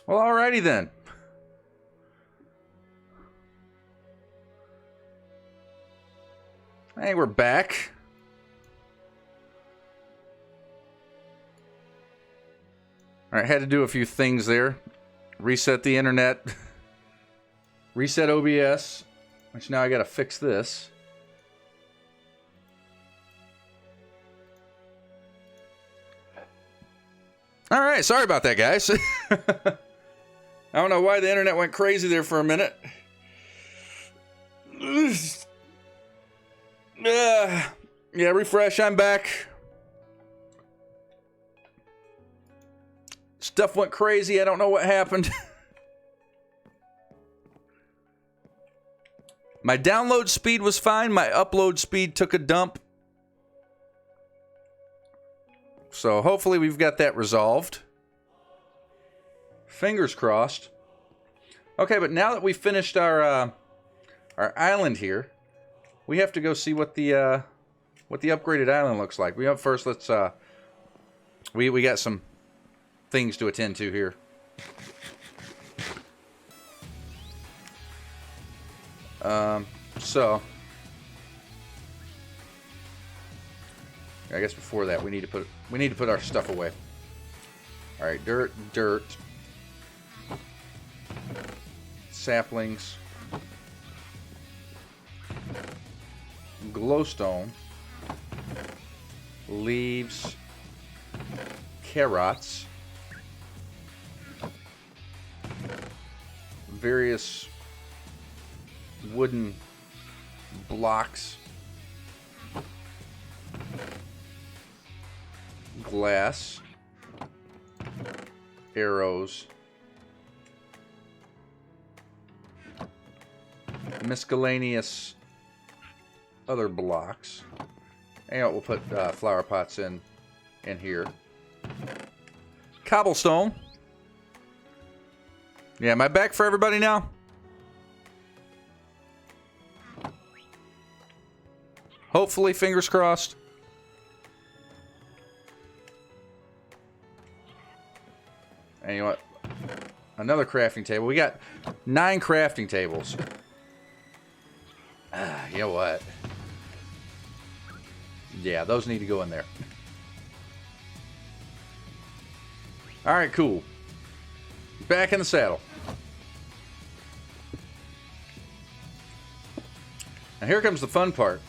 Well, alrighty then. Hey, we're back. Alright, had to do a few things there. Reset the internet. Reset OBS. Which now I gotta fix this. Alright, sorry about that, guys. I don't know why the internet went crazy there for a minute. Yeah, refresh, I'm back. Stuff went crazy, I don't know what happened. My download speed was fine, my upload speed took a dump. So hopefully we've got that resolved. Fingers crossed. Okay, but now that we've finished our island here, we have to go see what the upgraded island looks like. First let's we got some things to attend to here. So I guess before that we need to put our stuff away. All right, dirt, saplings, glowstone, leaves, carrots, various wooden blocks, glass, arrows, miscellaneous other blocks. And we'll put flower pots in here. Cobblestone. Yeah, am I back for everybody now? Hopefully, fingers crossed. And you know what? Another crafting table. We got 9 crafting tables. You know what? Yeah, those need to go in there. Alright, cool. Back in the saddle. Now here comes the fun part.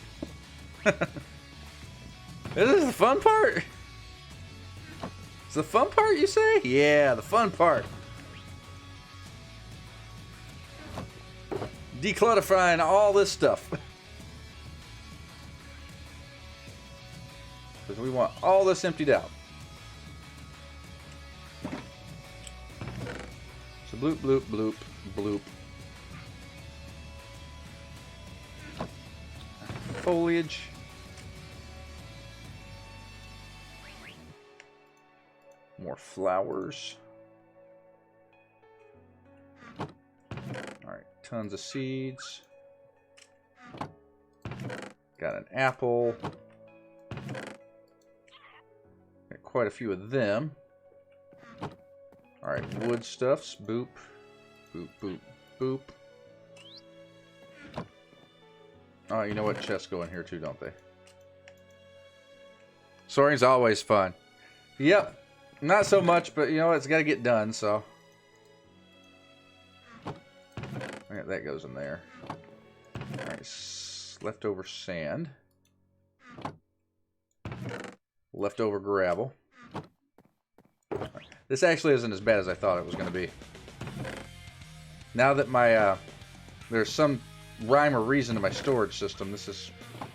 This is the fun part? It's the fun part, you say? Yeah, the fun part. Declutterifying all this stuff. Because we want all this emptied out. So bloop, bloop, bloop, bloop. Foliage. More flowers. Alright, tons of seeds. Got an apple. Got quite a few of them. Alright, wood stuffs. Boop. Boop, boop, boop. Oh, you know what? Chests go in here too, don't they? Soaring's always fun. Yep. Not so much, but you know, it's got to get done, so. Alright, that goes in there. Alright, leftover sand. Leftover gravel. This actually isn't as bad as I thought it was going to be. Now that my, there's some rhyme or reason to my storage system, this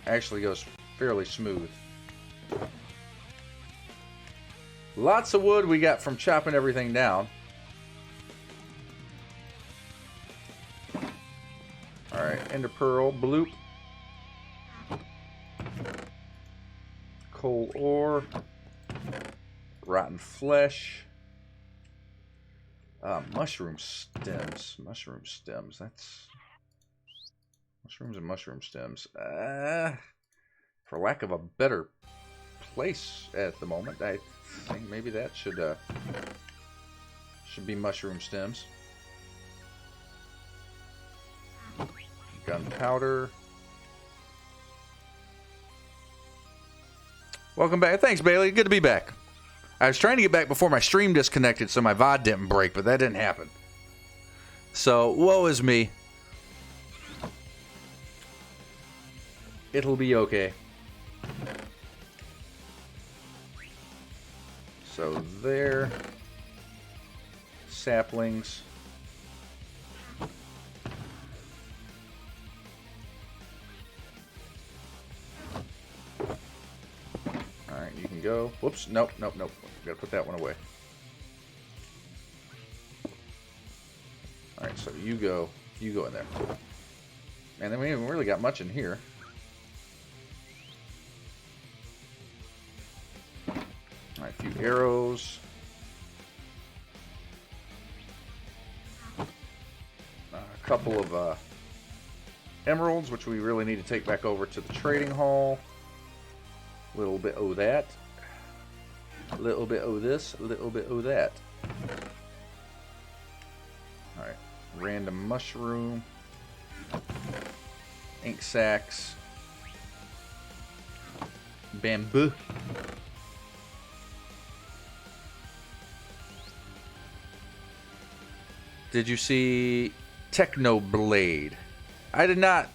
actually goes fairly smooth. Lots of wood we got from chopping everything down. Alright, ender pearl, bloop. Coal ore. Rotten flesh. Mushroom stems. Mushroom stems. That's... Mushrooms and mushroom stems. For lack of a better place at the moment, I think maybe that should Should be mushroom stems. Gunpowder. Welcome back. Thanks, Bailey. Good to be back. I was trying to get back before my stream disconnected so my VOD didn't break, but that didn't happen. So, woe is me. It'll be okay. So there. Saplings. Alright, you can go. Whoops, nope. Gotta put that one away. Alright, so you go in there. And then we haven't really got much in here. Alright, a few arrows. A couple of emeralds, which we really need to take back over to the trading hall. A little bit of that. A little bit of this. A little bit of that. Alright. Random mushroom. Ink sacks. Bamboo. Did you see Technoblade? I did not.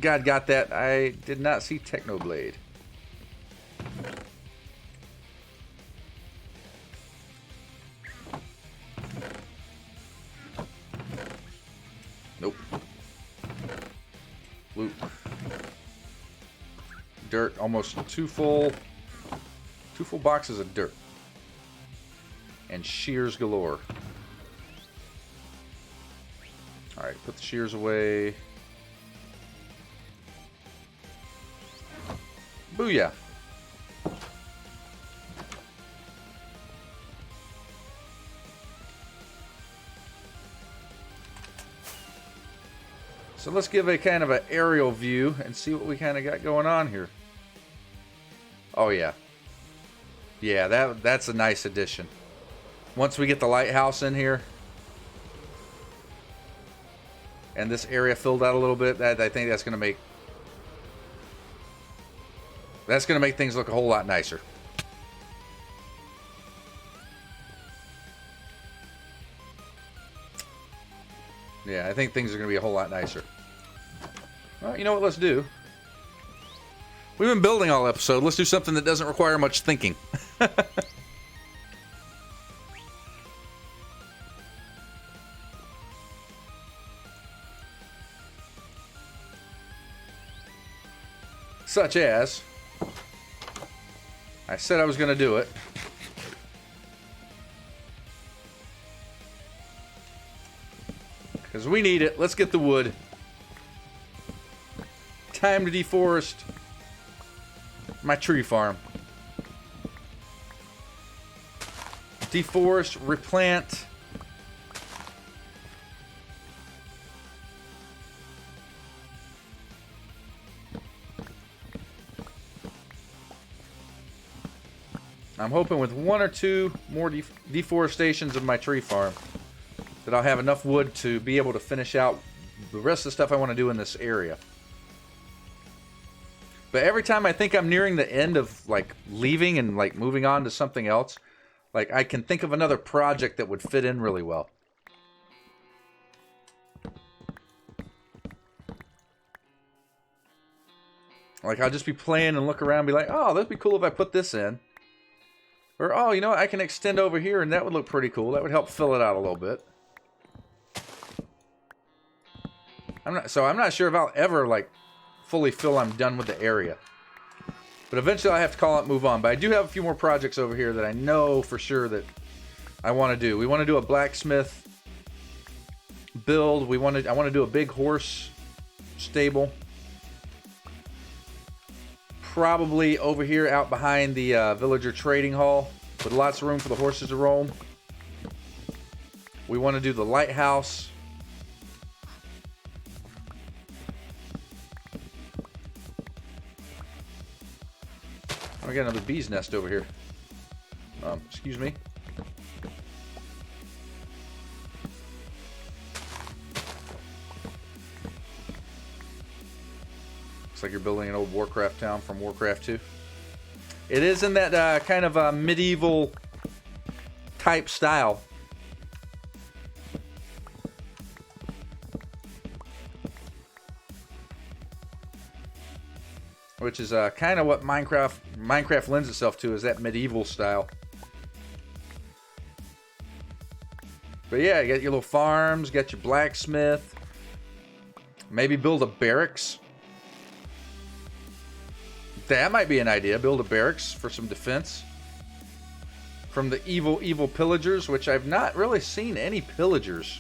God got that. I did not see Technoblade. Nope. Loot. Dirt. Almost two full boxes of dirt. And shears galore. Alright, put the shears away. Booyah! So let's give a kind of an aerial view and see what we kind of got going on here. Oh yeah. Yeah, that's a nice addition. Once we get the lighthouse in here, and this area filled out a little bit, I think that's going to make things look a whole lot nicer. Yeah, I think things are going to be a whole lot nicer. Well, you know what let's do? We've been building all episode. Let's do something that doesn't require much thinking. Such as, I said I was going to do it. Because we need it. Let's get the wood. Time to deforest my tree farm. Deforest, replant. I'm hoping with one or two more deforestations of my tree farm that I'll have enough wood to be able to finish out the rest of the stuff I want to do in this area. But every time I think I'm nearing the end of like leaving and like moving on to something else, like I can think of another project that would fit in really well. Like I'll just be playing and look around and be like, oh, that'd be cool if I put this in. Or, oh, you know what? I can extend over here and that would look pretty cool. That would help fill it out a little bit. I'm not sure if I'll ever, like, fully feel I'm done with the area. But eventually I have to call it and move on. But I do have a few more projects over here that I know for sure that I want to do. We want to do a blacksmith build. I want to do a big horse stable. Probably over here out behind the villager trading hall with lots of room for the horses to roam. We want to do the lighthouse. Oh, I got another bee's nest over here. Excuse me. Looks like you're building an old Warcraft town from Warcraft 2. It is in that kind of medieval type style. Which is kind of what Minecraft lends itself to, is that medieval style. But yeah, you got your little farms, got your blacksmith. Maybe build a barracks. That might be an idea. Build a barracks for some defense from the evil pillagers, which I've not really seen any pillagers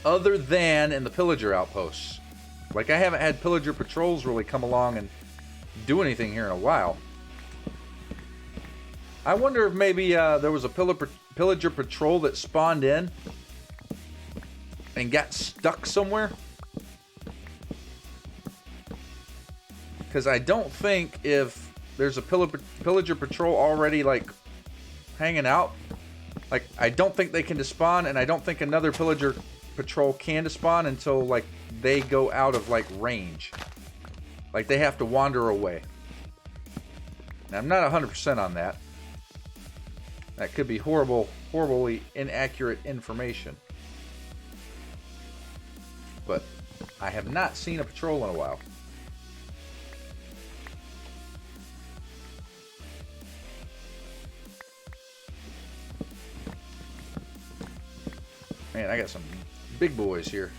other than in the pillager outposts. Like, I haven't had pillager patrols really come along and do anything here in a while. I wonder if maybe there was a pillager patrol that spawned in and got stuck somewhere. Because I don't think if there's a pillager patrol already, like, hanging out, like, I don't think they can despawn, and I don't think another pillager patrol can despawn until, like, they go out of, like, range. Like, they have to wander away. Now, I'm not 100% on that. That could be horribly inaccurate information. But I have not seen a patrol in a while. Man, I got some big boys here.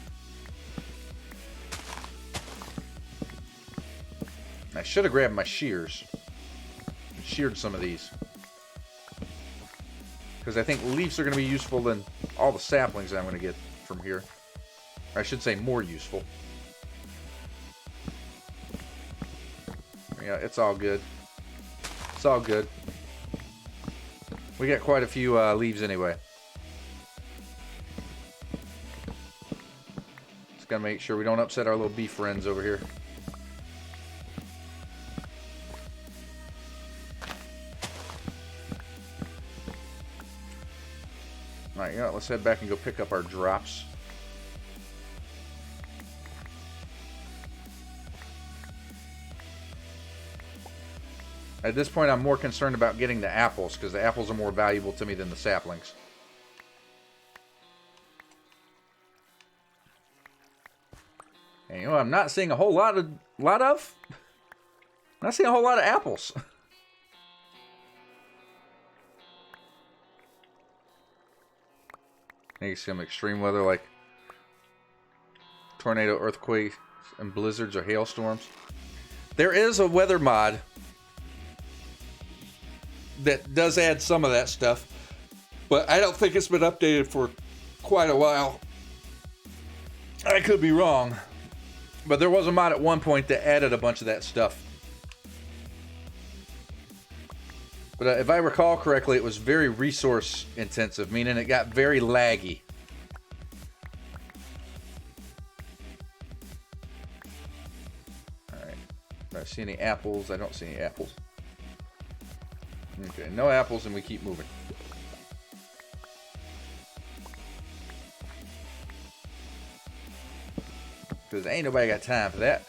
I should have grabbed my shears and sheared some of these. Because I think leaves are going to be useful than all the saplings I'm going to get from here. Or I should say more useful. Yeah, it's all good. It's all good. We got quite a few leaves anyway. Just got to make sure we don't upset our little bee friends over here. Alright, yeah, let's head back and go pick up our drops. At this point, I'm more concerned about getting the apples, because the apples are more valuable to me than the saplings. And you know, I'm not seeing a whole lot of not seeing a whole lot of apples. Maybe some extreme weather like tornado, earthquakes, and blizzards or hailstorms. There is a weather mod that does add some of that stuff, but I don't think it's been updated for quite a while. I could be wrong, but there was a mod at one point that added a bunch of that stuff. But if I recall correctly, it was very resource intensive, meaning it got very laggy. Alright. Do I see any apples? I don't see any apples. Okay, no apples, and we keep moving. Because ain't nobody got time for that.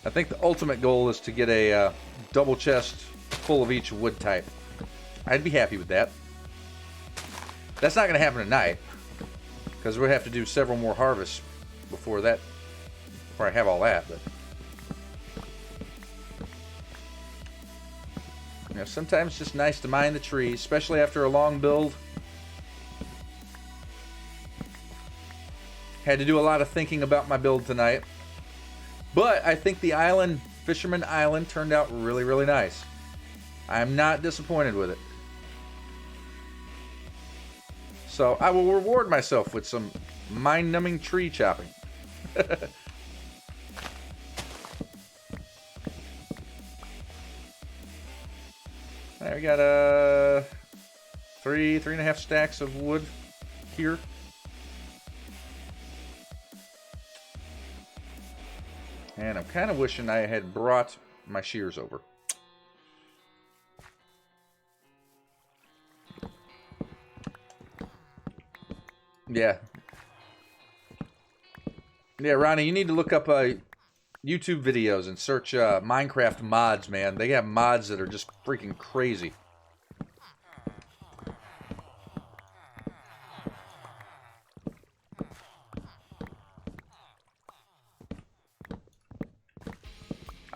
I think the ultimate goal is to get a double chest full of each wood type. I'd be happy with that. That's not going to happen tonight, because we'll have to do several more harvests before I have all that. But you know, sometimes it's just nice to mine the trees, especially after a long build. Had to do a lot of thinking about my build tonight. But I think the island, Fisherman Island, turned out really, really nice. I'm not disappointed with it. So I will reward myself with some mind-numbing tree chopping. Alright, we got 3.5 stacks of wood here. And I'm kind of wishing I had brought my shears over. Yeah. Yeah, Ronnie, you need to look up YouTube videos and search Minecraft mods, man. They have mods that are just freaking crazy.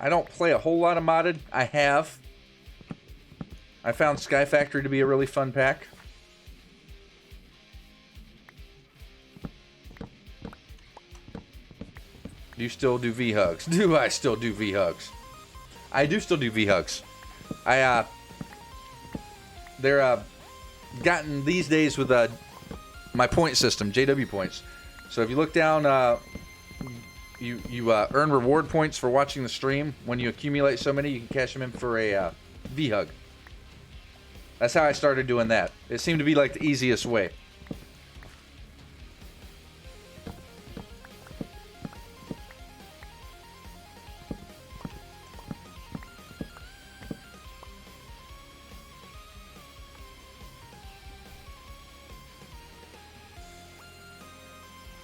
I don't play a whole lot of modded. I have. I found Sky Factory to be a really fun pack. Do you still do V-Hugs? Do I still do V-Hugs? I do still do V-Hugs. They're gotten these days with my point system, JW points. So if you look down, you earn reward points for watching the stream. When you accumulate so many, you can cash them in for a V-Hug. That's how I started doing that. It seemed to be like the easiest way.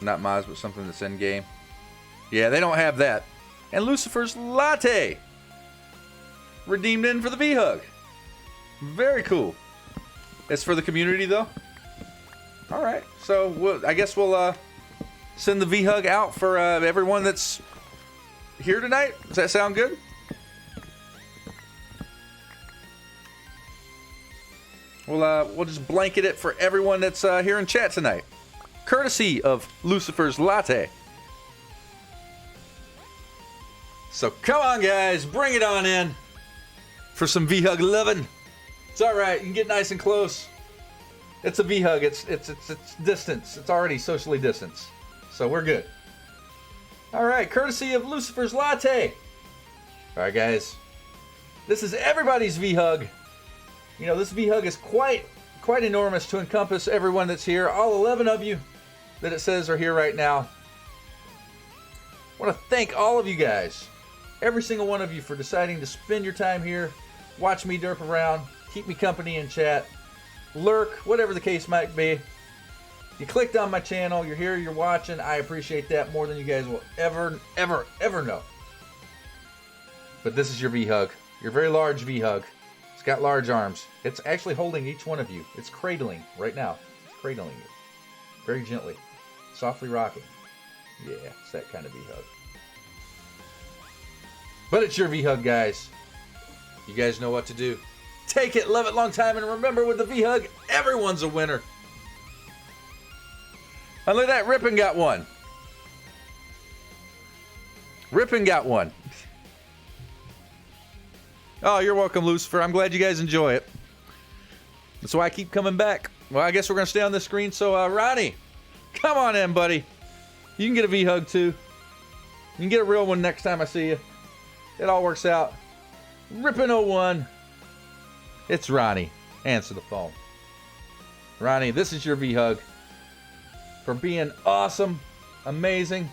Not mods, but something that's in game. Yeah, they don't have that. And Lucifer's Latte redeemed in for the V-Hug. Very cool. It's for the community, though. All right, so I guess we'll send the V-Hug out for everyone that's here tonight. Does that sound good? We'll just blanket it for everyone that's here in chat tonight. Courtesy of Lucifer's Latte. So come on, guys, bring it on in for some V-Hug loving. It's all right. You can get nice and close. It's a V-Hug. It's distance. It's already socially distanced, so we're good. All right, courtesy of Lucifer's Latte. All right, guys, this is everybody's V-Hug. You know, this V-Hug is quite enormous to encompass everyone that's here. All 11 of you that it says are here right now. I want to thank all of you guys, every single one of you, for deciding to spend your time here, watch me derp around, keep me company in chat, lurk, whatever the case might be. You clicked on my channel, you're here, you're watching. I appreciate that more than you guys will ever know. But this is your V-Hug, your very large V-Hug. It's got large arms. It's actually holding each one of you. It's cradling right now. It's cradling you. Very gently. Softly rocking. Yeah, it's that kind of V-Hug. But it's your V-Hug, guys. You guys know what to do. Take it, love it, long time, and remember, with the V-Hug, everyone's a winner. And look at that, Rippin got one. Rippin got one. Oh, you're welcome, Lucifer. I'm glad you guys enjoy it. That's why I keep coming back. Well, I guess we're going to stay on this screen. So, Ronnie, come on in, buddy. You can get a V-Hug, too. You can get a real one next time I see you. It all works out. Rippin'01. It's Ronnie. Answer the phone. Ronnie, this is your V-Hug. For being awesome, amazing.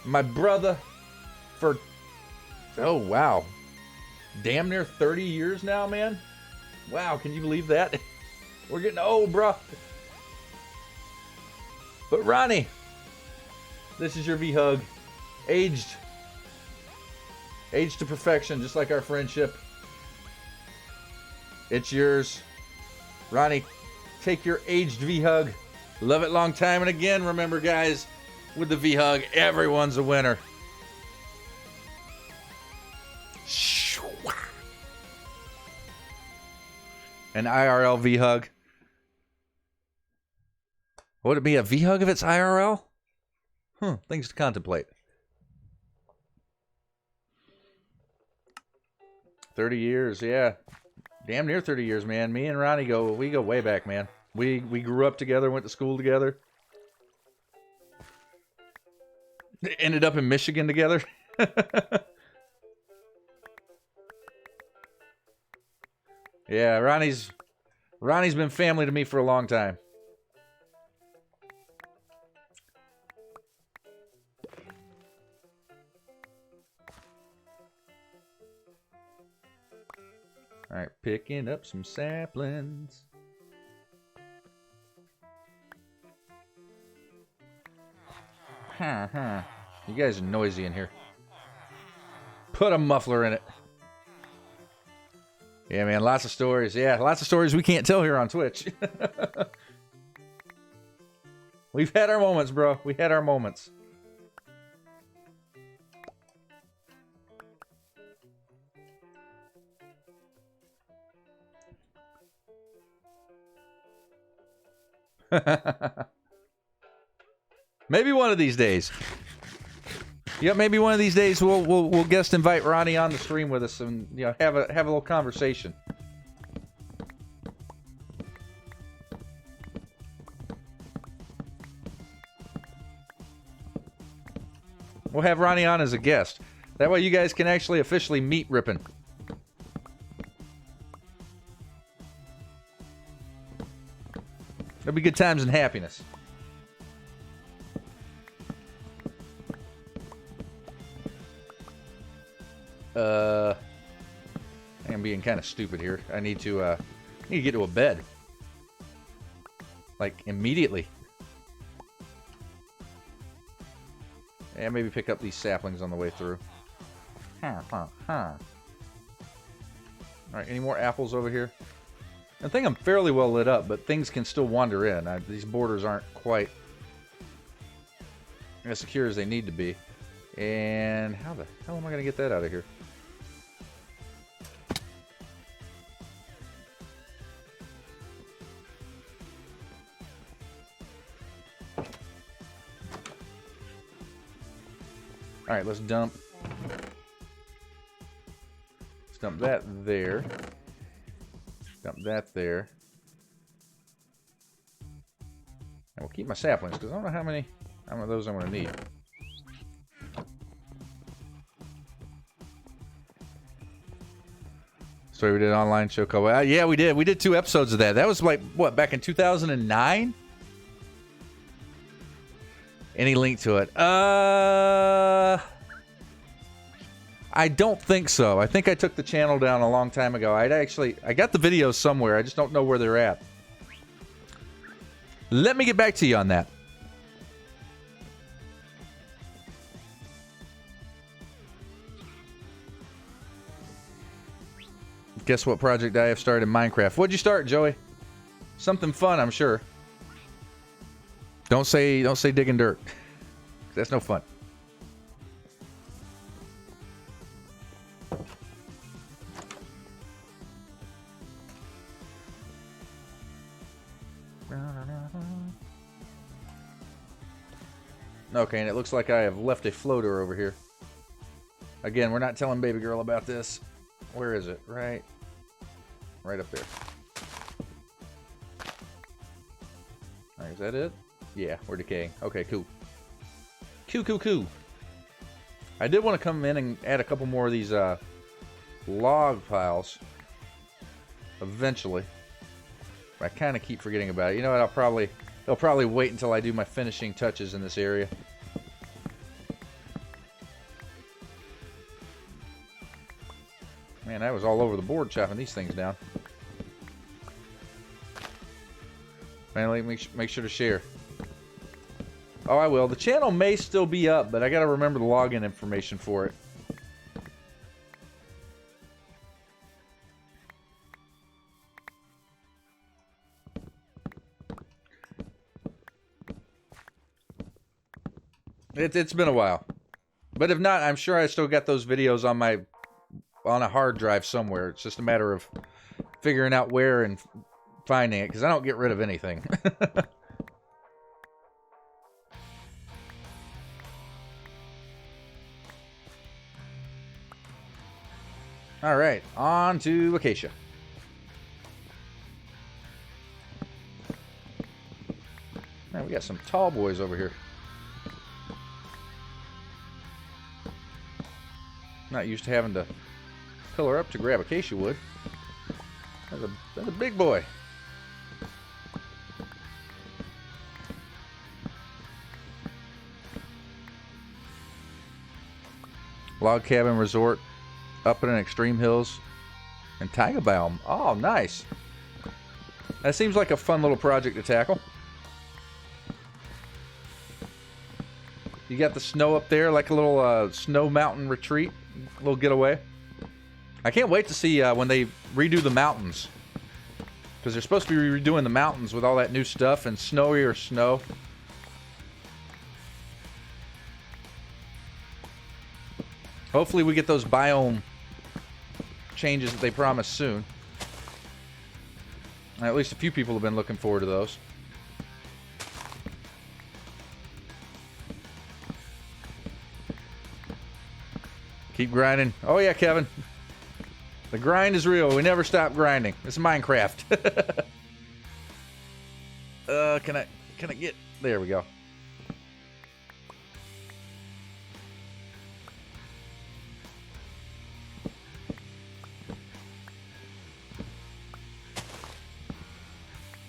My brother, for... Oh, wow. Damn near 30 years now, man. Wow, can you believe that? We're getting old, bro. But Ronnie, this is your V-Hug. Aged to perfection, just like our friendship. It's yours. Ronnie, take your aged V-Hug. Love it long time. And again, remember, guys, with the V-Hug, everyone's a winner. An IRL V-Hug. Would it be a V-Hug if it's IRL? Things to contemplate. 30 years, yeah. Damn near 30 years, man. Me and Ronnie we go way back, man. We grew up together, went to school together. Ended up in Michigan together. Yeah, Ronnie's been family to me for a long time. Alright, picking up some saplings. You guys are noisy in here. Put a muffler in it. Yeah, man, lots of stories. Yeah, lots of stories we can't tell here on Twitch. We've had our moments, bro. We had our moments. Maybe one of these days. Yep, maybe one of these days we'll guest invite Ronnie on the stream with us and have a little conversation. We'll have Ronnie on as a guest. That way you guys can actually officially meet Rippin'. There'll be good times and happiness. I'm being kind of stupid here. I need to get to a bed. Like, immediately. Yeah, maybe pick up these saplings on the way through. Alright, any more apples over here? I think I'm fairly well lit up, but things can still wander in. These borders aren't quite as secure as they need to be. And how the hell am I going to get that out of here? Alright, let's dump that there. Dump that there. And we'll keep my saplings, because I don't know how many of those I'm going to need. So we did an online show called... yeah, we did. We did 2 episodes of that. That was like, what, back in 2009? Any link to it? I don't think so. I think I took the channel down a long time ago. I got the videos somewhere. I just don't know where they're at. Let me get back to you on that. Guess what project I have started in Minecraft? What'd you start, Joey? Something fun, I'm sure. Don't say digging dirt. That's no fun. Okay, and it looks like I have left a floater over here. Again, we're not telling baby girl about this. Where is it? Right up there. Alright, is that it? Yeah, we're decaying. Okay, cool. Cool. I did want to come in and add a couple more of these log piles eventually. But I kind of keep forgetting about it. You know what? They'll probably wait until I do my finishing touches in this area. Man, I was all over the board chopping these things down. Finally, make sure to share. Oh, I will. The channel may still be up, but I gotta remember the login information for it. It's been a while. But if not, I'm sure I still got those videos on a hard drive somewhere. It's just a matter of figuring out where and finding it, because I don't get rid of anything. Alright, on to Acacia. Man, we got some tall boys over here. Not used to having to pillar up to grab acacia wood. That's a big boy. Log cabin resort up in an extreme hills. And taiga biome. Oh, nice. That seems like a fun little project to tackle. You got the snow up there, like a little snow mountain retreat. A little getaway. I can't wait to see when they redo the mountains. Because they're supposed to be redoing the mountains with all that new stuff and snowier snow. Hopefully we get those biome changes that they promised soon. At least a few people have been looking forward to those. Keep grinding. Oh yeah, Kevin. The grind is real. We never stop grinding. It's Minecraft. Can I get... There we go.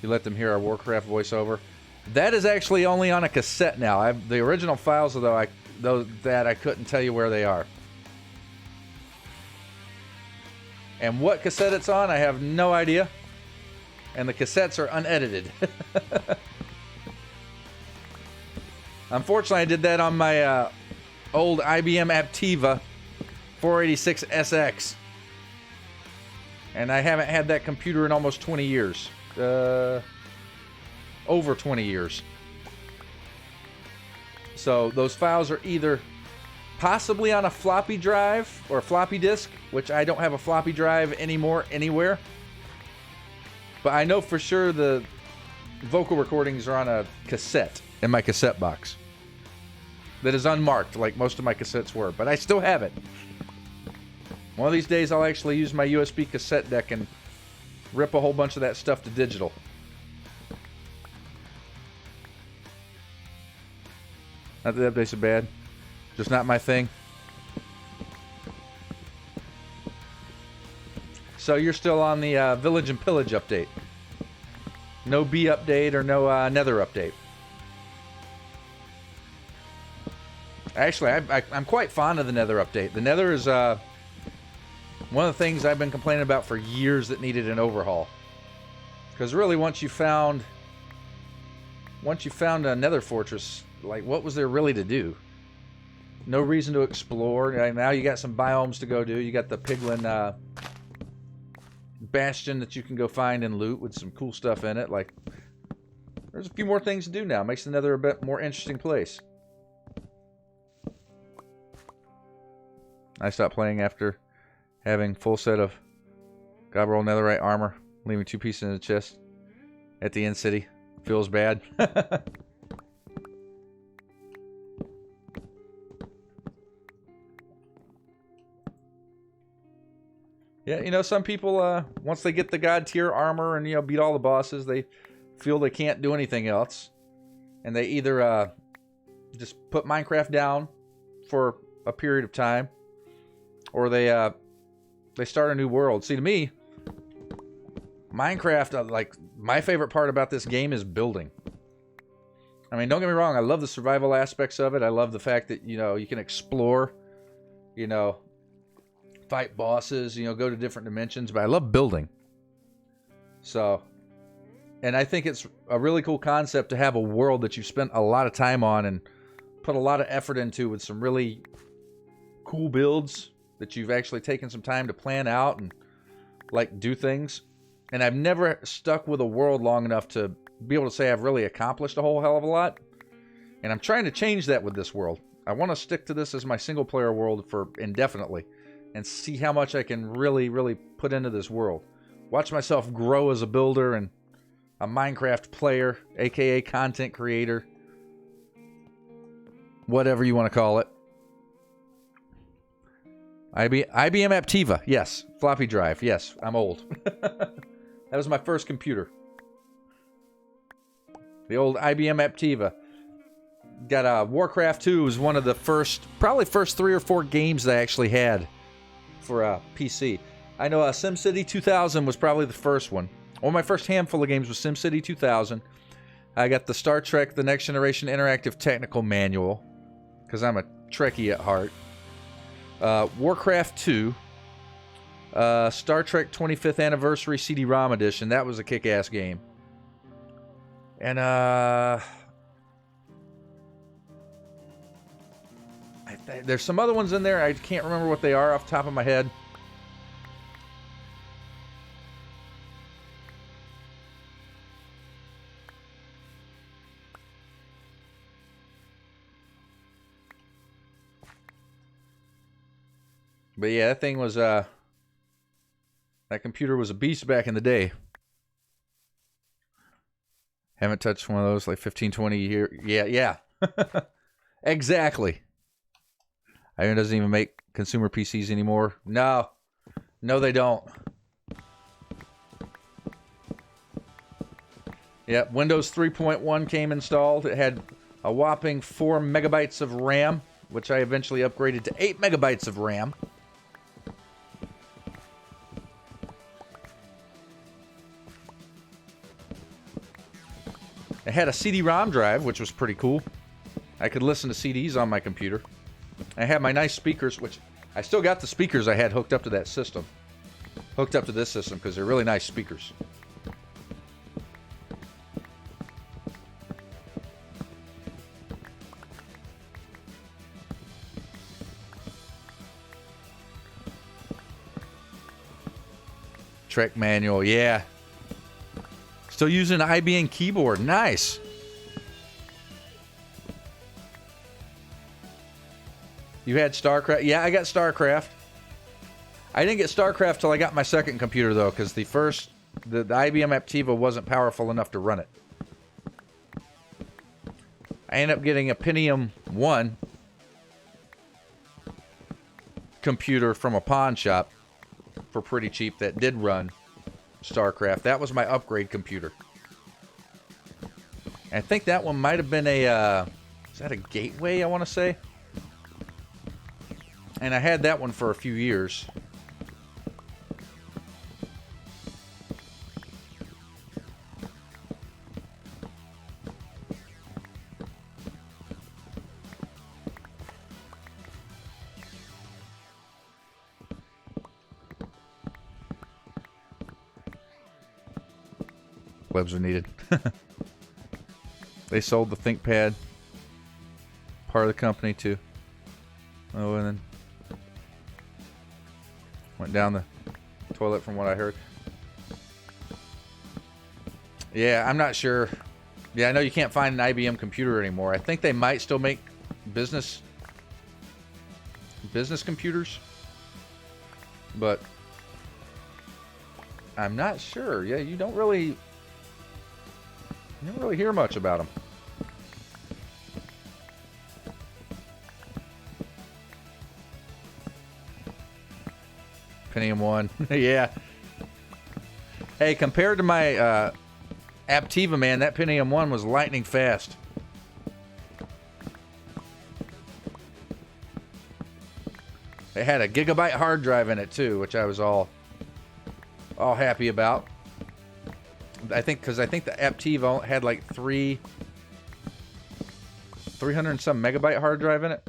You let them hear our Warcraft voiceover. That is actually only on a cassette now. The original files, though, that I couldn't tell you where they are. And what cassette it's on, I have no idea. And the cassettes are unedited. Unfortunately, I did that on my old IBM Aptiva 486SX. And I haven't had that computer in almost 20 years. Over 20 years. So those files are either possibly on a floppy drive or a floppy disk, which I don't have a floppy drive anymore anywhere. But I know for sure the vocal recordings are on a cassette in my cassette box that is unmarked like most of my cassettes were, but I still have it. One of these days I'll actually use my USB cassette deck and rip a whole bunch of that stuff to digital. Not that updates are bad. Just not my thing. So you're still on the Village and Pillage update. No B update or no Nether update. Actually, I'm quite fond of the Nether update. The Nether is one of the things I've been complaining about for years that needed an overhaul. Because really, once you found a Nether fortress, like, what was there really to do? No reason to explore. Now you got some biomes to go do. You got the Piglin Bastion that you can go find and loot with some cool stuff in it. Like, there's a few more things to do now. Makes the Nether a bit more interesting place. I stopped playing after having full set of Gobberol Netherite armor, leaving 2 pieces in the chest at the end city. Feels bad. Yeah, you know, some people, once they get the God tier armor and, you know, beat all the bosses, they feel they can't do anything else. And they either just put Minecraft down for a period of time, or they start a new world. See, to me, Minecraft, like, my favorite part about this game is building. I mean, don't get me wrong, I love the survival aspects of it. I love the fact that, you know, you can explore, you know, fight bosses, you know, go to different dimensions, but I love building. So, and I think it's a really cool concept to have a world that you've spent a lot of time on and put a lot of effort into with some really cool builds that you've actually taken some time to plan out and, like, do things. And I've never stuck with a world long enough to be able to say I've really accomplished a whole hell of a lot. And I'm trying to change that with this world. I want to stick to this as my single player world for indefinitely and see how much I can really, really put into this world. Watch myself grow as a builder and a Minecraft player, aka content creator. Whatever you want to call it. IBM Aptiva, yes. Floppy drive, yes. I'm old. That was my first computer. The old IBM Aptiva. Got Warcraft 2 was one of the probably first 3 or 4 games that I actually had for PC. I know SimCity 2000 was probably the first one. One of my first handful of games was SimCity 2000. I got the Star Trek The Next Generation Interactive Technical Manual, because I'm a Trekkie at heart. Warcraft 2. Star Trek 25th Anniversary CD-ROM Edition. That was a kick-ass game. And, there's some other ones in there. I can't remember what they are off the top of my head. But yeah, that thing was, that computer was a beast back in the day. Haven't touched one of those like 15, 20 years. Yeah. Exactly. It doesn't even make consumer PCs anymore. No, they don't. Yep, Windows 3.1 came installed. It had a whopping 4 megabytes of RAM, which I eventually upgraded to 8 megabytes of RAM. It had a CD-ROM drive, which was pretty cool. I could listen to CDs on my computer. I had my nice speakers, which I still got the speakers I had hooked up to that system. Hooked up to this system because they're really nice speakers. Trek manual, yeah. Still using an IBM keyboard. Nice. You had StarCraft? Yeah, I got StarCraft. I didn't get StarCraft till I got my second computer, though, because the IBM Aptiva wasn't powerful enough to run it. I ended up getting a Pentium 1 computer from a pawn shop for pretty cheap that did run StarCraft. That was my upgrade computer. I think that one might have been a, is that a Gateway, I want to say? And I had that one for a few years. Webs are needed. They sold the ThinkPad. Part of the company, too. Oh, and then went down the toilet from what I heard. Yeah, I'm not sure. Yeah, I know you can't find an IBM computer anymore. I think they might still make business computers, but I'm not sure. Yeah, you don't really hear much about them. Pentium 1. Yeah. Hey, compared to my Aptiva, man, that Pentium 1 was lightning fast. It had a gigabyte hard drive in it too, which I was all happy about. I think the Aptiva had like 300 and some megabyte hard drive in it,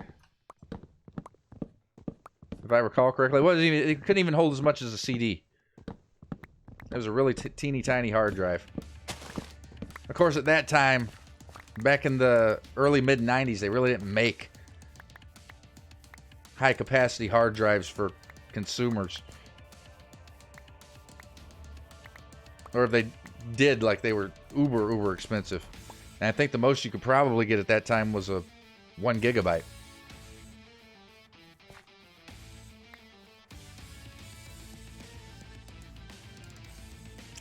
if I recall correctly. It couldn't even hold as much as a CD. It was a really teeny tiny hard drive. Of course, at that time, back in the early mid 90s, they really didn't make high capacity hard drives for consumers. Or if they did, like, they were uber expensive. And I think the most you could probably get at that time was a 1 gigabyte.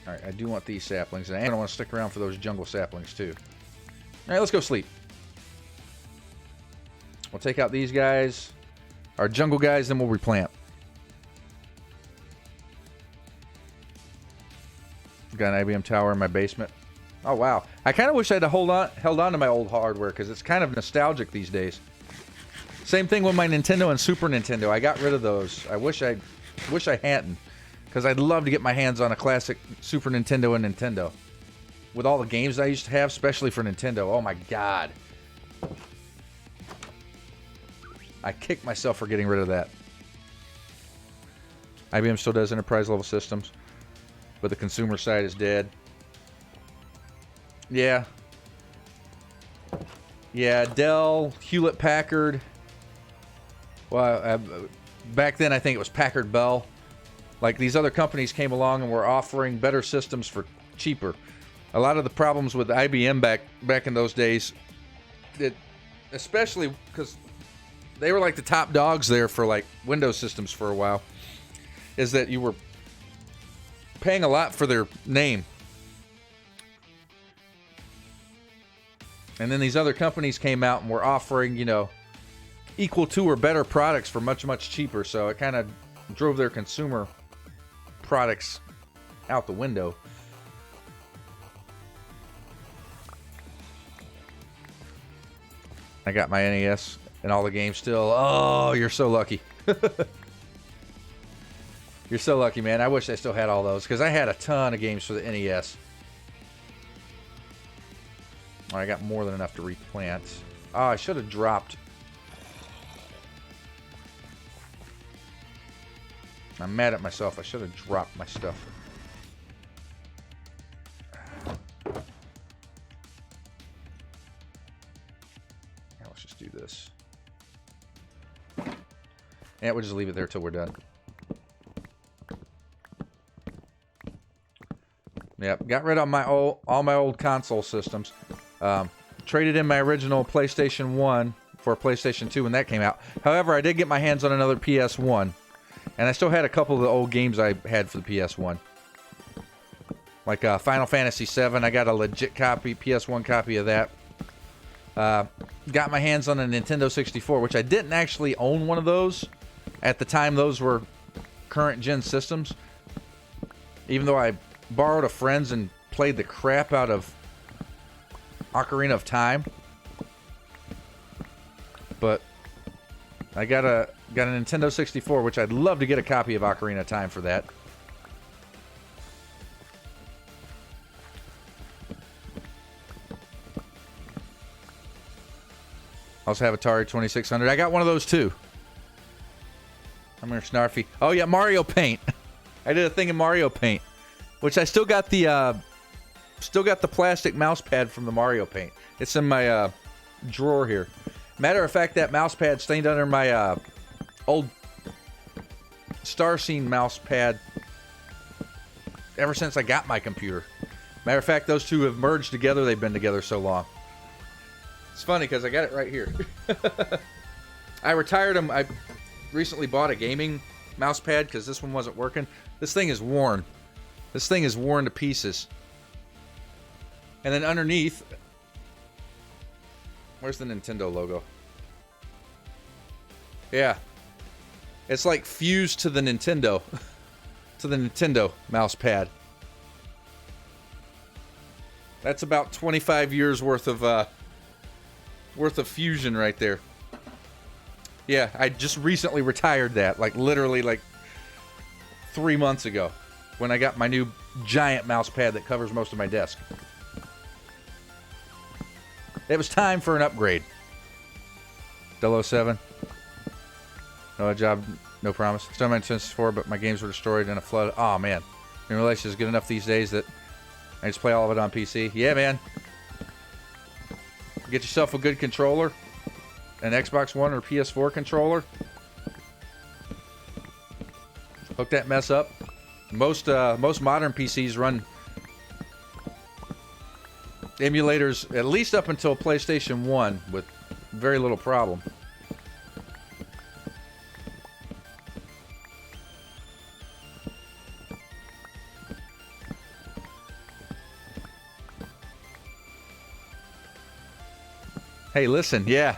Alright, I do want these saplings, and I want to stick around for those jungle saplings too. Alright, let's go sleep. We'll take out these guys, our jungle guys, then we'll replant. Got an IBM tower in my basement. Oh wow, I kind of wish I'd held on to my old hardware, because it's kind of nostalgic these days. Same thing with my Nintendo and Super Nintendo. I got rid of those. I wish I hadn't, because I'd love to get my hands on a classic Super Nintendo and Nintendo. With all the games I used to have, especially for Nintendo. Oh my god. I kicked myself for getting rid of that. IBM still does enterprise level systems, but the consumer side is dead. Yeah. Yeah, Dell, Hewlett-Packard. Well, back then I think it was Packard Bell. Like, these other companies came along and were offering better systems for cheaper. A lot of the problems with IBM back in those days, especially because they were like the top dogs there for like Windows systems for a while, is that you were paying a lot for their name. And then these other companies came out and were offering, you know, equal to or better products for much, much cheaper. So it kind of drove their consumer products out the window. I got my NES and all the games still. Oh, you're so lucky. You're so lucky, man. I wish I still had all those, because I had a ton of games for the NES. Oh, I got more than enough to replant. Oh, I should have dropped. I'm mad at myself. I should have dropped my stuff. Yeah, let's just do this. Yeah, we'll just leave it there till we're done. Yep, got rid of all my old console systems. Traded in my original PlayStation 1 for a PlayStation 2 when that came out. However, I did get my hands on another PS1. And I still had a couple of the old games I had for the PS1. Like Final Fantasy VII. I got a legit copy, PS1 copy of that. Got my hands on a Nintendo 64, which I didn't actually own one of those. At the time, those were current gen systems. Even though I borrowed a friend's and played the crap out of Ocarina of Time. But I got a Nintendo 64, which I'd love to get a copy of Ocarina of Time for that. I also have Atari 2600. I got one of those too. I'm here, Snarfy. Oh yeah, Mario Paint. I did a thing in Mario Paint, which I still got the plastic mouse pad from the Mario Paint. It's in my drawer here. Matter of fact, that mouse pad stained under my old Star Scene mouse pad ever since I got my computer. Matter of fact, those two have merged together. They've been together so long. It's funny because I got it right here. I retired them. I recently bought a gaming mouse pad because this one wasn't working. This thing is worn. This thing is worn to pieces. And then underneath, where's the Nintendo logo? Yeah. It's like fused to the Nintendo. To the Nintendo mouse pad. That's about 25 years worth of fusion right there. Yeah, I just recently retired that. Like literally like 3 months ago. When I got my new giant mouse pad that covers most of my desk. It was time for an upgrade. 007. No job, no promise. Still my Nintendo 64, but my games were destroyed in a flood. Oh man. Emulation is good enough these days that I just play all of it on PC. Yeah, man. Get yourself a good controller. An Xbox One or PS4 controller. Hook that mess up. Most modern PCs run emulators at least up until PlayStation 1 with very little problem. Hey, listen, yeah.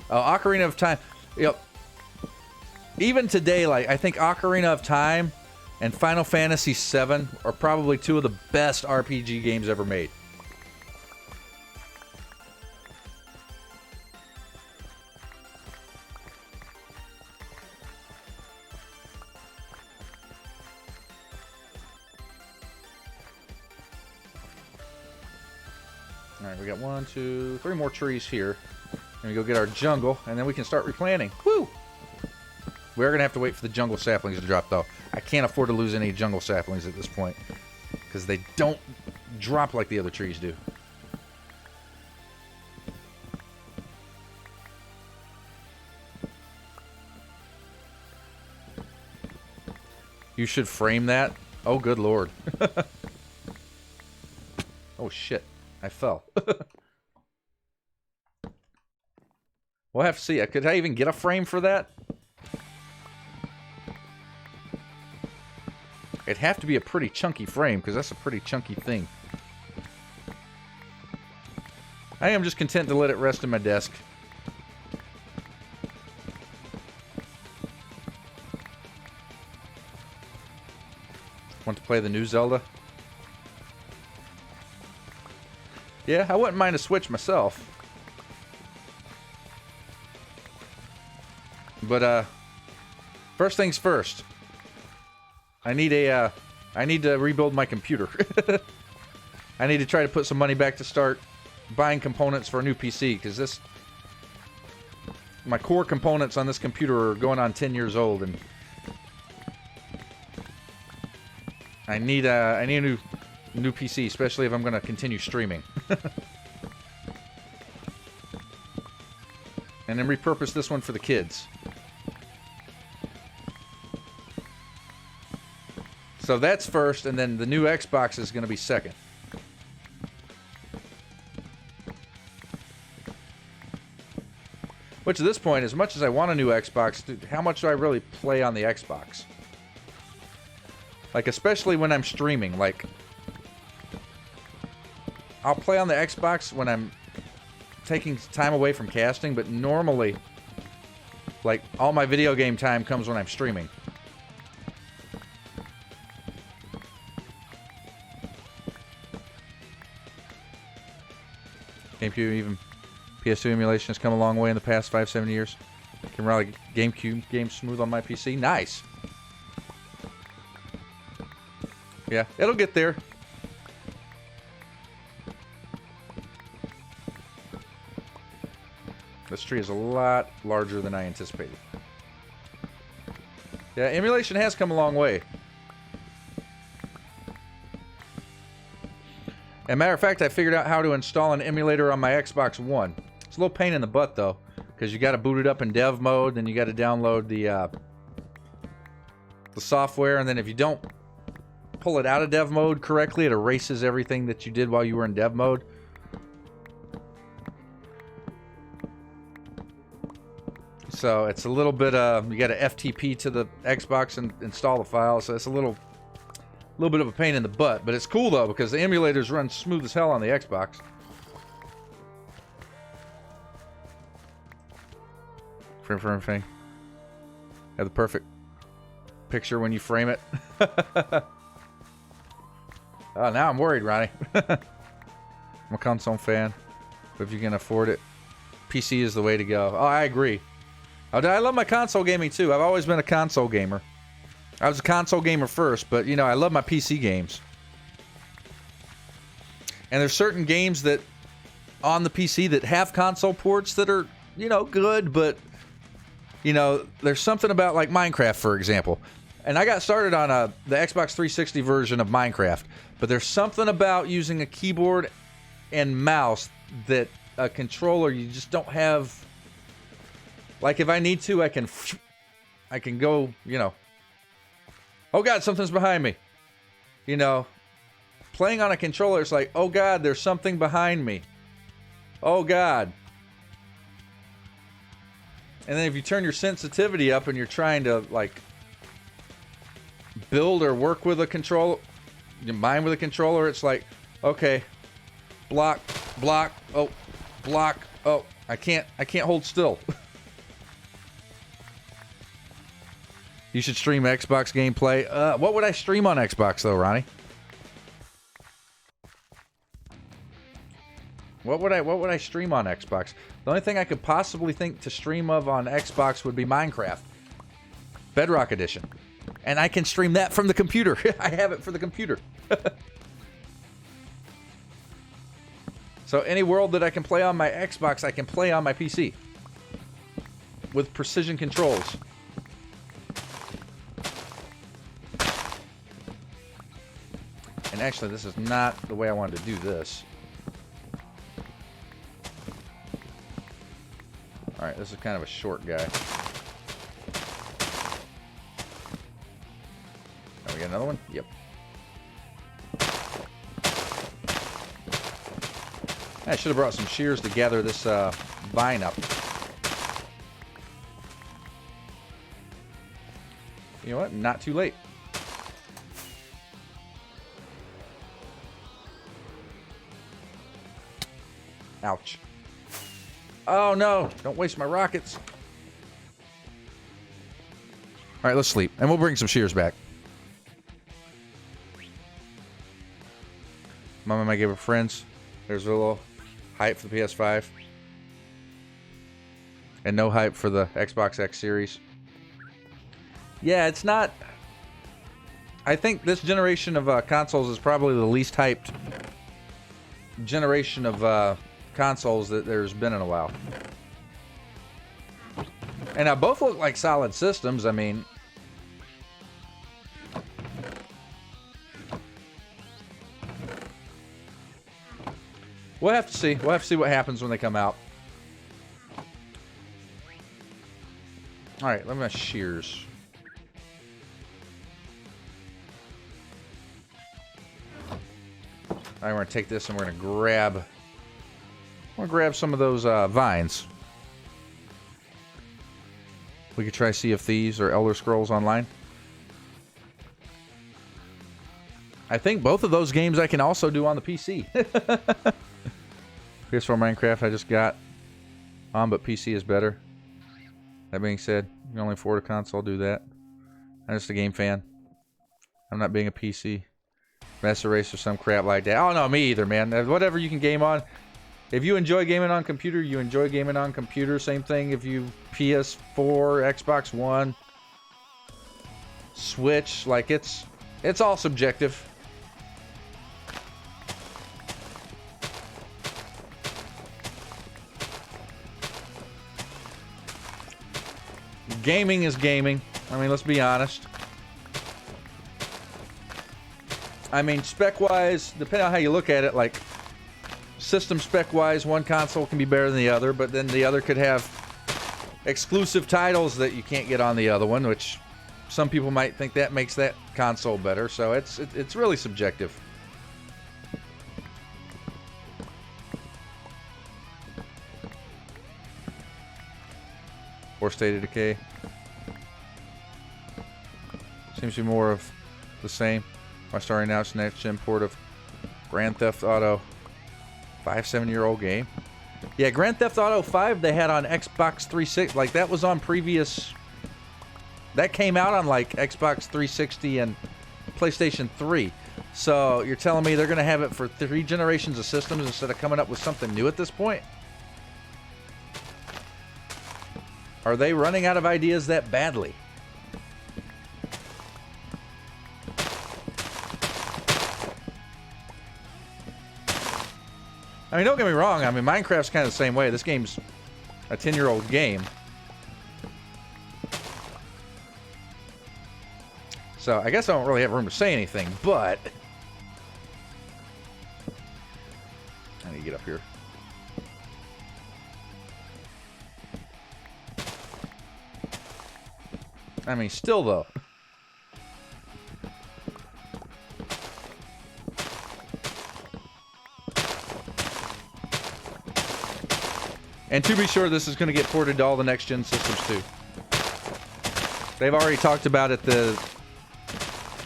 Ocarina of Time, you know, even today, like I think Ocarina of Time and Final Fantasy VII are probably two of the best RPG games ever made. Alright, we got 1, 2, 3 more trees here. And we go get our jungle, and then we can start replanting. Woo! We're going to have to wait for the jungle saplings to drop, though. I can't afford to lose any jungle saplings at this point. Because they don't drop like the other trees do. You should frame that. Oh, good lord. Oh, shit. I fell. We'll have to see. Could I even get a frame for that? It'd have to be a pretty chunky frame, because that's a pretty chunky thing. I am just content to let it rest in my desk. Want to play the new Zelda? Yeah, I wouldn't mind a Switch myself. But, first things first. I need to rebuild my computer. I need to try to put some money back to start buying components for a new PC, because my core components on this computer are going on 10 years old, and I need a new PC, especially if I'm going to continue streaming. And then repurpose this one for the kids. So that's first, and then the new Xbox is going to be second. Which at this point, as much as I want a new Xbox, dude, how much do I really play on the Xbox? Like, especially when I'm streaming, like, I'll play on the Xbox when I'm taking time away from casting, but normally, like, all my video game time comes when I'm streaming. GameCube, even PS2 emulation has come a long way in the past 5-7 years. Can run like GameCube games smooth on my PC. Nice! Yeah, it'll get there. This tree is a lot larger than I anticipated. Yeah, emulation has come a long way. As a matter of fact, I figured out how to install an emulator on my Xbox One. It's a little pain in the butt, though, because you got to boot it up in dev mode, then you got to download the software, and then if you don't pull it out of dev mode correctly, it erases everything that you did while you were in dev mode. So it's a little bit, you got to FTP to the Xbox and install the file, so it's a little bit of a pain in the butt, but it's cool though because the emulators run smooth as hell on the Xbox. Frame thing. Have the perfect picture when you frame it. Oh, now I'm worried, Ronnie. I'm a console fan, but if you can afford it, PC is the way to go. Oh, I agree. Oh, I love my console gaming too. I've always been a console gamer. I was a console gamer first, but, you know, I love my PC games. And there's certain games that, on the PC, that have console ports that are, you know, good, but, you know, there's something about, like, Minecraft, for example. And I got started on the Xbox 360 version of Minecraft, but there's something about using a keyboard and mouse that a controller you just don't have. Like, if I need to, I can go, you know. Oh God, something's behind me. You know, playing on a controller, it's like, oh God, there's something behind me. Oh God. And then if you turn your sensitivity up and you're trying to, like, build or work with a controller, your mind with a controller, it's like, okay, block, oh, block, oh, I can't hold still. You should stream Xbox gameplay. What would I stream on Xbox, though, Ronnie? What would I stream on Xbox? The only thing I could possibly think to stream of on Xbox would be Minecraft. Bedrock Edition. And I can stream that from the computer. I have it for the computer. So any world that I can play on my Xbox, I can play on my PC. With precision controls. actually, this is not the way I wanted to do this. Alright, this is kind of a short guy. Oh, we got another one? Yep. I should have brought some shears to gather this vine up. You know what? Not too late. Ouch. Oh no! Don't waste my rockets. Alright, let's sleep. And we'll bring some shears back. Mama might give her friends. There's a little hype for the PS5. And no hype for the Xbox X series. Yeah, it's not... I think this generation of consoles is probably the least hyped generation of consoles that there's been in a while. And now both look like solid systems. I mean... We'll have to see. We'll have to see what happens when they come out. Alright, let me have shears. Alright, we're going to take this and we're going to grab some of those vines. We could try Sea of Thieves or Elder Scrolls Online. I think both of those games I can also do on the PC. PS4 Minecraft I just got on, but PC is better. That being said, you can only afford a console, do that. I'm just a game fan. I'm not being a PC Master Race or some crap like that. Oh no, me either, man. Whatever you can game on. If you enjoy gaming on computer, you enjoy gaming on computer. Same thing if you PS4, Xbox One, Switch. Like it's all subjective. Gaming is gaming. I mean, let's be honest. I mean, spec-wise, depending on how you look at it, like, system spec-wise, one console can be better than the other, but then the other could have exclusive titles that you can't get on the other one, which some people might think that makes that console better, so it's really subjective. Or State of Decay. Seems to be more of the same. Rockstar announced next gen port of Grand Theft Auto. 5-7-year-old game. Yeah, Grand Theft Auto 5 they had on Xbox 360. Like that was on previous. That came out on like Xbox 360 and PlayStation 3. So you're telling me they're going to have it for 3 generations of systems instead of coming up with something new at this point? Are they running out of ideas that badly? I mean, don't get me wrong. I mean, Minecraft's kind of the same way. This game's a 10-year-old game. So, I guess I don't really have room to say anything, but... I need to get up here. I mean, still, though. And to be sure, this is going to get ported to all the next-gen systems, too. They've already talked about it. The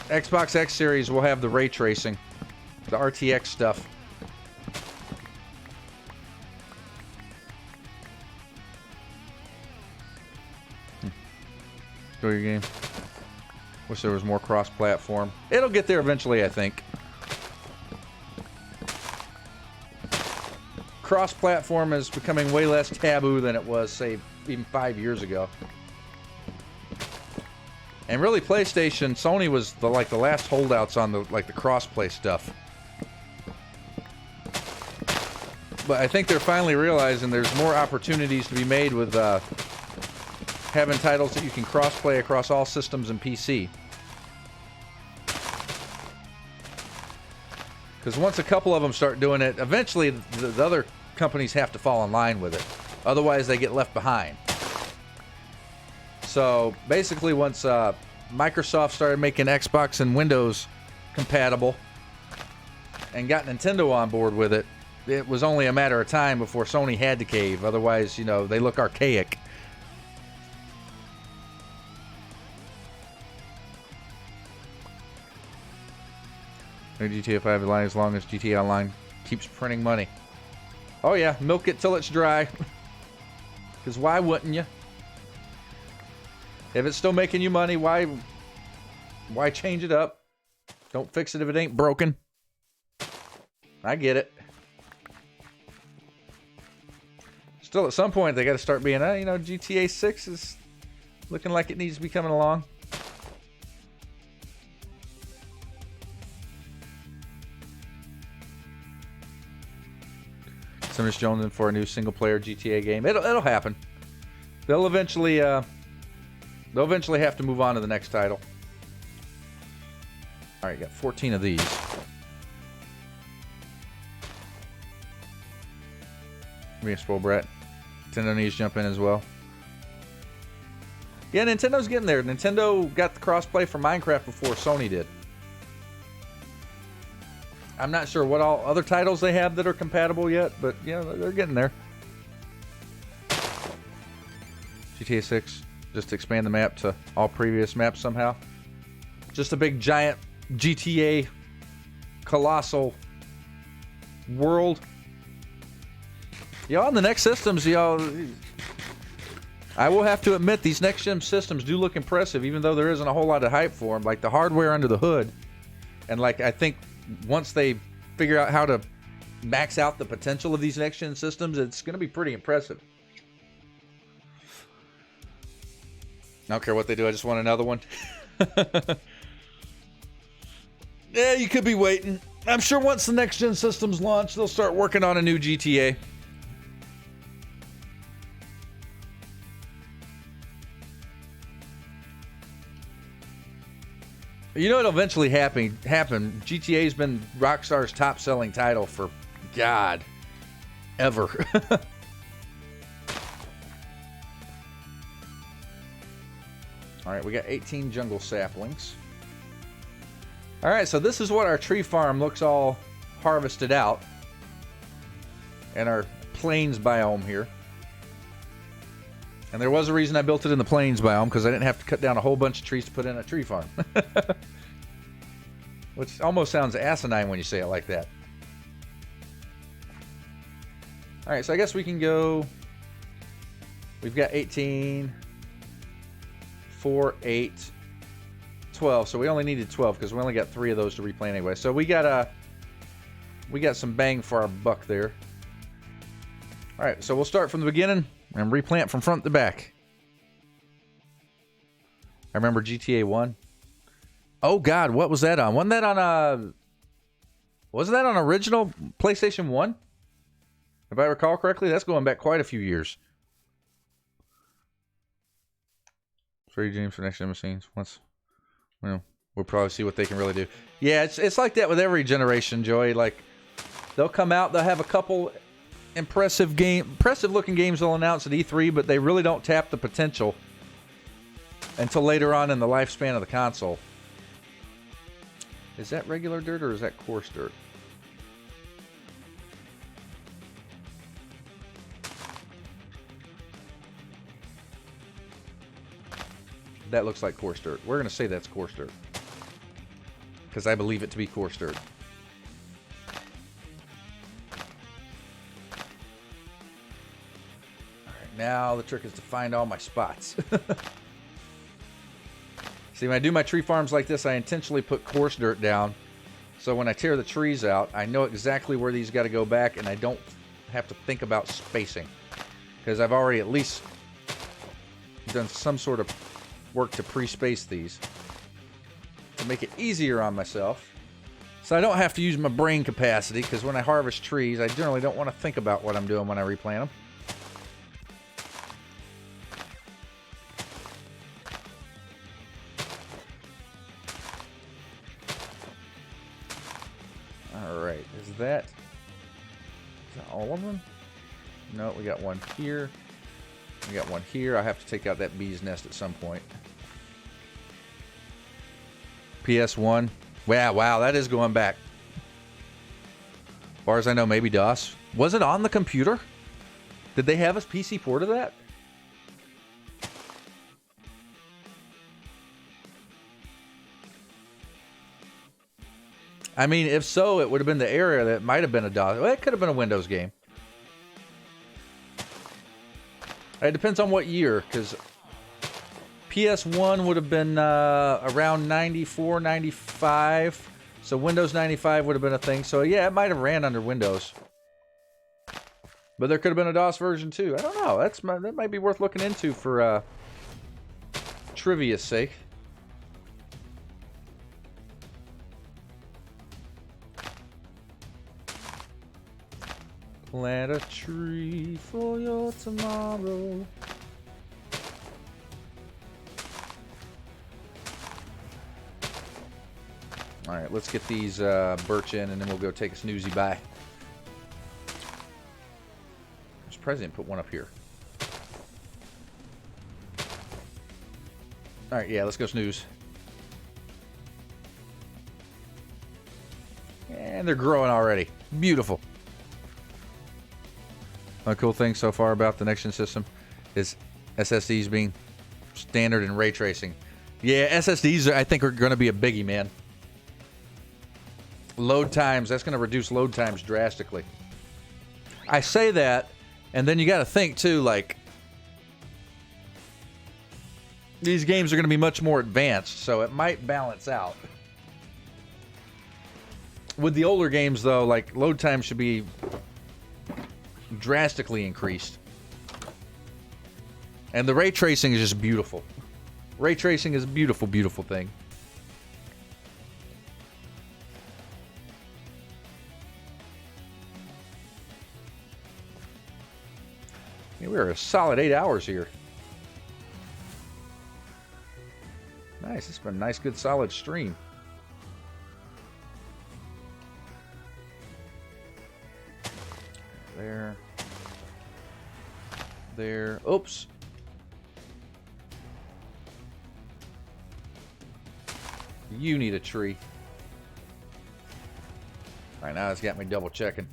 Xbox X Series will have the ray tracing. The RTX stuff. Go your game. Wish there was more cross-platform. It'll get there eventually, I think. Cross-platform is becoming way less taboo than it was, say, even 5 years ago. And really, PlayStation, Sony was the last holdouts on the cross-play stuff. But I think they're finally realizing there's more opportunities to be made with having titles that you can cross-play across all systems and PC. Because once a couple of them start doing it, eventually the other companies have to fall in line with it. Otherwise, they get left behind. So basically, once Microsoft started making Xbox and Windows compatible and got Nintendo on board with it, it was only a matter of time before Sony had to cave. Otherwise, you know, they look archaic. No GTA 5 line as long as GTA Online keeps printing money. Oh yeah, milk it till it's dry. Because why wouldn't you? If it's still making you money, why change it up? Don't fix it if it ain't broken. I get it. Still, at some point, they got to start being, you know, GTA 6 is looking like it needs to be coming along. Somebody's jonesing for a new single-player GTA game. It'll happen. They'll eventually have to move on to the next title. All right, got 14 of these. Be a spoil brat. Nintendo needs to jump in as well. Yeah, Nintendo's getting there. Nintendo got the crossplay for Minecraft before Sony did. I'm not sure what all other titles they have that are compatible yet, but yeah, they're getting there. GTA 6, just to expand the map to all previous maps somehow. Just a big giant GTA colossal world. Y'all, on the next systems, y'all, I will have to admit these next-gen systems do look impressive, even though there isn't a whole lot of hype for them. Like the hardware under the hood, and like I think once they figure out how to max out the potential of these next-gen systems, it's going to be pretty impressive. I don't care what they do. I just want another one. Yeah, you could be waiting. I'm sure once the next-gen systems launch, they'll start working on a new GTA. You know, it'll eventually happen. GTA's been Rockstar's top-selling title for, God, ever. All right, we got 18 jungle saplings. All right, so this is what our tree farm looks all harvested out. And our plains biome here. And there was a reason I built it in the plains biome, because I didn't have to cut down a whole bunch of trees to put in a tree farm. Which almost sounds asinine when you say it like that. Alright, so I guess we can go... We've got 18, 4, 8, 12. So we only needed 12, because we only got 3 of those to replant anyway. So we got some bang for our buck there. Alright, so we'll start from the beginning and replant from front to back. I remember GTA 1. Oh God, what was that on? Wasn't that on original PlayStation 1? If I recall correctly, that's going back quite a few years. 3 games for next gen machines. We'll probably see what they can really do. Yeah, it's like that with every generation, Joey. Like, they'll come out, they'll have a couple impressive looking games they'll announce at E3, but they really don't tap the potential until later on in the lifespan of the console. Is that regular dirt or is that coarse dirt? That looks like coarse dirt. We're going to say that's coarse dirt, because I believe it to be coarse dirt. Now the trick is to find all my spots. See, when I do my tree farms like this, I intentionally put coarse dirt down. So when I tear the trees out, I know exactly where these got to go back, and I don't have to think about spacing. Because I've already at least done some sort of work to pre-space these. To make it easier on myself. So I don't have to use my brain capacity, because when I harvest trees, I generally don't want to think about what I'm doing when I replant them. Alright, is that all of them? No, we got one here. We got one here. I have to take out that bee's nest at some point. PS1. Wow, that is going back. As far as I know, maybe DOS. Was it on the computer? Did they have a PC port of that? I mean, if so, it would have been the area that might have been a DOS. Well, it could have been a Windows game. It depends on what year, because PS1 would have been around 94, 95. So Windows 95 would have been a thing. So yeah, it might have ran under Windows. But there could have been a DOS version too. I don't know. That might be worth looking into for trivia's sake. Plant a tree for your tomorrow. Alright, let's get these birch in and then we'll go take a snoozy bye. I'm surprised I didn't put one up here. Alright, yeah, let's go snooze. And they're growing already. Beautiful. One cool thing so far about the next-gen system is SSDs being standard in ray tracing. Yeah, SSDs I think are going to be a biggie, man. Load times, that's going to reduce load times drastically. I say that, and then you got to think too, like, these games are going to be much more advanced, so it might balance out. With the older games, though, like, load time should be drastically increased. And the ray tracing is just beautiful. Ray tracing is a beautiful, beautiful thing. Yeah, we're a solid 8 hours here. Nice. It's been a nice, good, solid stream. There. Oops. You need a tree. Alright, now it's got me double checking.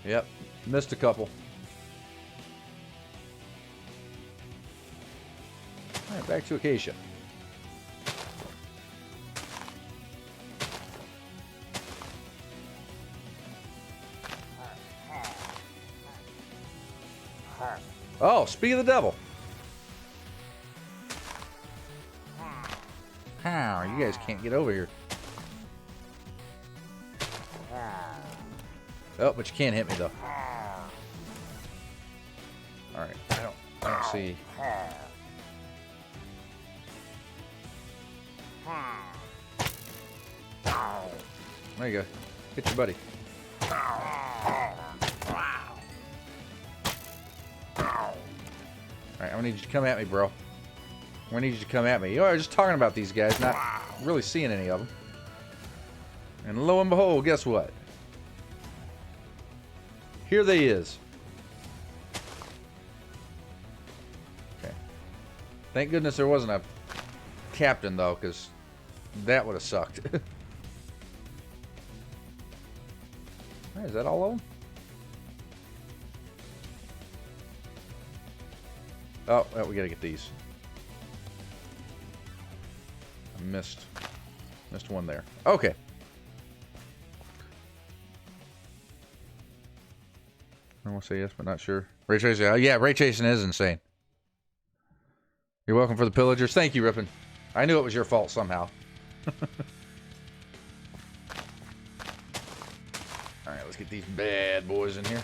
Yep. Missed a couple. Alright, back to Acacia. Oh, speak of the devil. How? You guys can't get over here. Oh, but you can't hit me though. Alright, I don't see. There you go. Hit your buddy. Alright, I need you to come at me, bro. I need you to come at me. You know, I was just talking about these guys, not really seeing any of them. And lo and behold, guess what? Here they is. Okay. Thank goodness there wasn't a captain, though, because that would have sucked. Right, is that all of them? Oh, well, we gotta get these. I missed one there. Okay. I want to say yes, but not sure. Ray tracing. Yeah, ray tracing is insane. You're welcome for the pillagers. Thank you, Rippin. I knew it was your fault somehow. Alright, let's get these bad boys in here.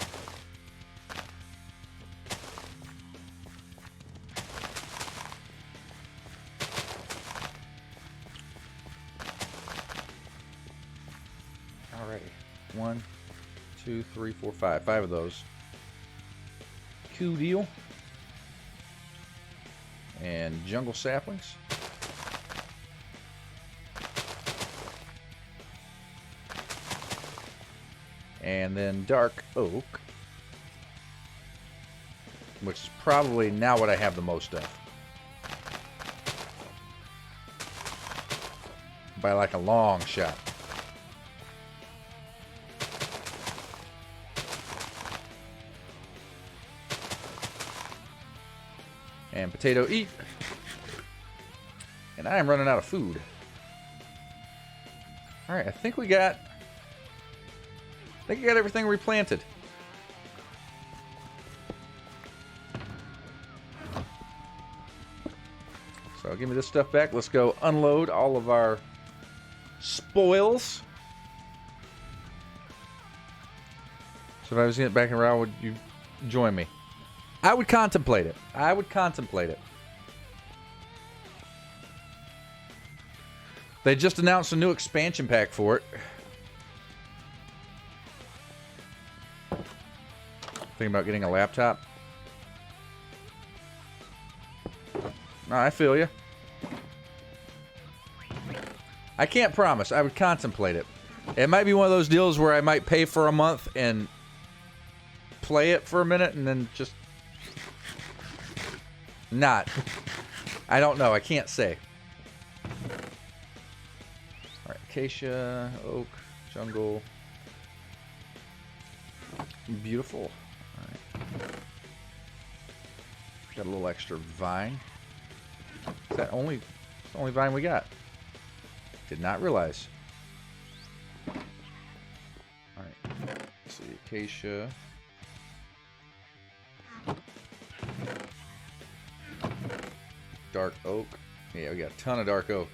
Alrighty. 1, 2, 3, 4, 5. 5 of those. Cool deal. And jungle saplings. And then dark oak, which is probably now what I have the most of. By like a long shot. And potato eat. And I am running out of food. Alright, I think we got everything replanted. So give me this stuff back. Let's go unload all of our spoils. So if I was getting back around, would you join me? I would contemplate it. I would contemplate it. They just announced a new expansion pack for it. Thinking about getting a laptop. No, I feel you. I can't promise. I would contemplate it. It might be one of those deals where I might pay for a month and play it for a minute and then just not. I don't know. I can't say. Alright, acacia, oak, jungle. Beautiful. Alright. Got a little extra vine. Is that only the only vine we got? Did not realize. Alright. Let's see, acacia. Dark oak. Yeah, we got a ton of dark oak.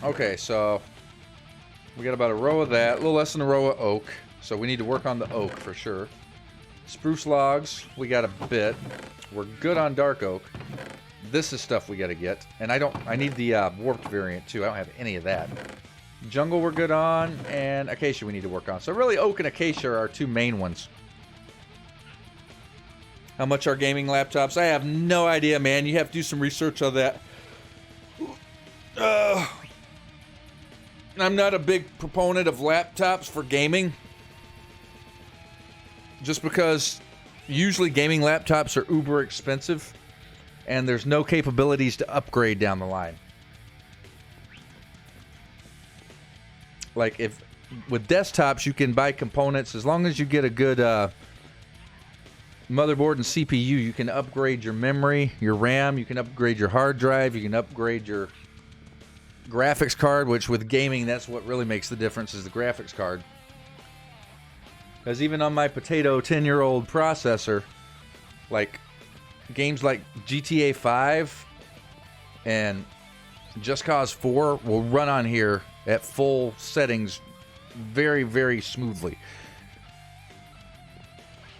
Okay, so we got about a row of that, a little less than a row of oak. So we need to work on the oak for sure. Spruce logs, we got a bit. We're good on dark oak. This is stuff we got to get, and I need the warped variant too. I don't have any of that. Jungle we're good on, and acacia we need to work on. So really, oak and acacia are our two main ones. How much are gaming laptops? I have no idea, man. You have to do some research on that. I'm not a big proponent of laptops for gaming. Just because usually gaming laptops are uber expensive. And there's no capabilities to upgrade down the line. Like if with desktops you can buy components as long as you get a good motherboard and CPU, you can upgrade your memory, your RAM, you can upgrade your hard drive, you can upgrade your graphics card, which with gaming that's what really makes the difference is the graphics card. Because even on my potato 10-year-old processor, like games like GTA 5 and Just Cause 4 will run on here at full settings very, very smoothly.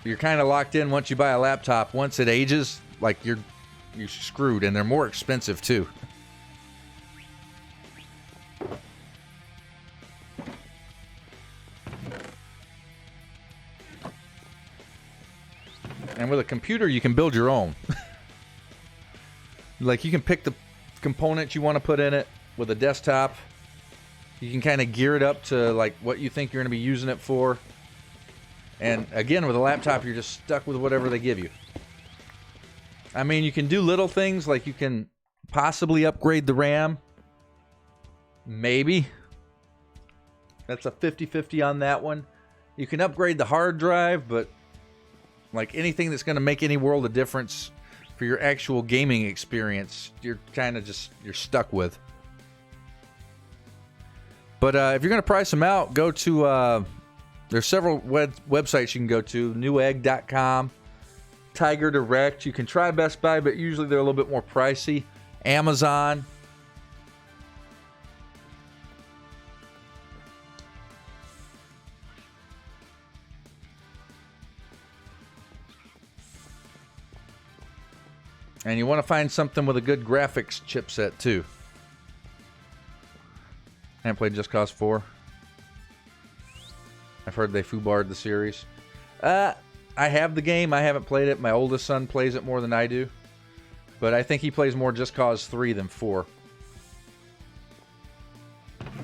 You're kind of locked in once you buy a laptop. Once it ages, like you're screwed, and they're more expensive too. And with a computer, you can build your own. Like, you can pick the components you want to put in it. With a desktop, you can kind of gear it up to, like, what you think you're going to be using it for. And, again, with a laptop, you're just stuck with whatever they give you. I mean, you can do little things, like you can possibly upgrade the RAM. Maybe. That's a 50-50 on that one. You can upgrade the hard drive, but like anything that's going to make any world of difference for your actual gaming experience, you're kind of just, you're stuck with. But if you're going to price them out, go to, there's several websites you can go to. Newegg.com, Tiger Direct. You can try Best Buy, but usually they're a little bit more pricey. Amazon. And you want to find something with a good graphics chipset too. I haven't played Just Cause 4. I've heard they foobarred the series. I have the game. I haven't played it. My oldest son plays it more than I do. But I think he plays more Just Cause 3 than 4.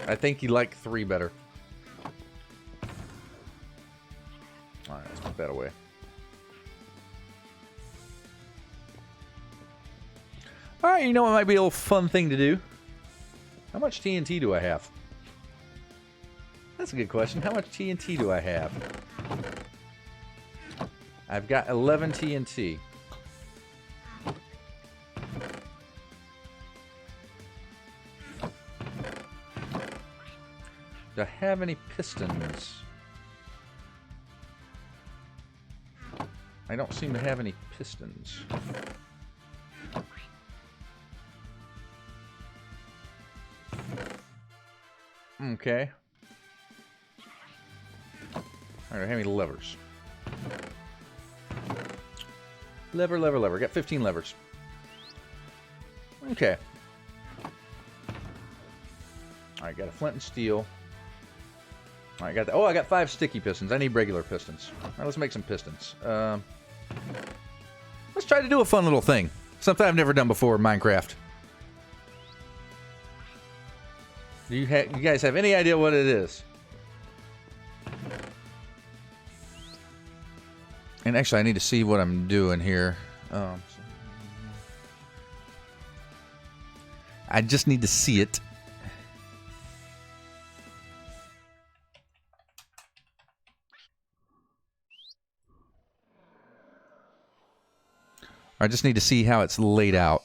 I think he liked 3 better. put that away. Alright, you know what might be a little fun thing to do? How much TNT do I have? That's a good question. How much TNT do I have? I've got 11 TNT. Do I have any pistons? I don't seem to have any pistons. Okay. Alright, I have any levers? Lever. Got 15 levers. Okay. Alright, got a flint and steel. Alright, got that. Oh, I got 5 sticky pistons. I need regular pistons. Alright, let's make some pistons. Let's try to do a fun little thing. Something I've never done before in Minecraft. Do you guys have any idea what it is? And actually, I need to see what I'm doing here. I just need to see it. I just need to see how it's laid out.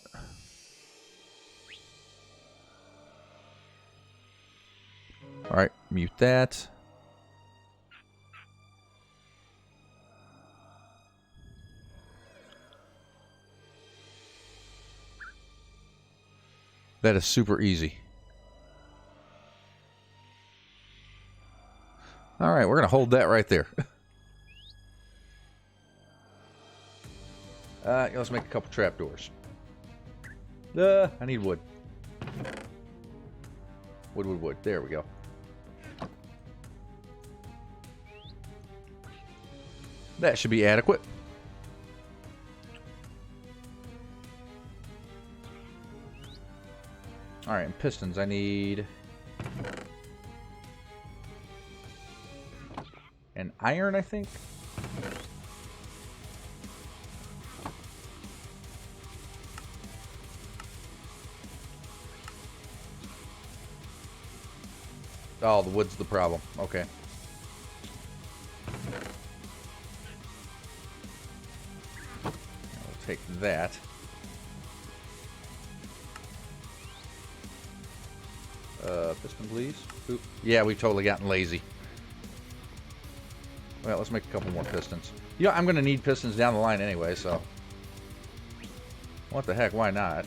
All right, mute that. That is super easy. All right, we're going to hold that right there. Let's make a couple trapdoors. I need wood. Wood. There we go. That should be adequate. Alright, and pistons. I need an iron, I think. Oh, the wood's the problem. Okay. We'll take that. Piston, please. Oop. Yeah, we've totally gotten lazy. Well, let's make a couple more pistons. Yeah, I'm going to need pistons down the line anyway, so... What the heck, why not?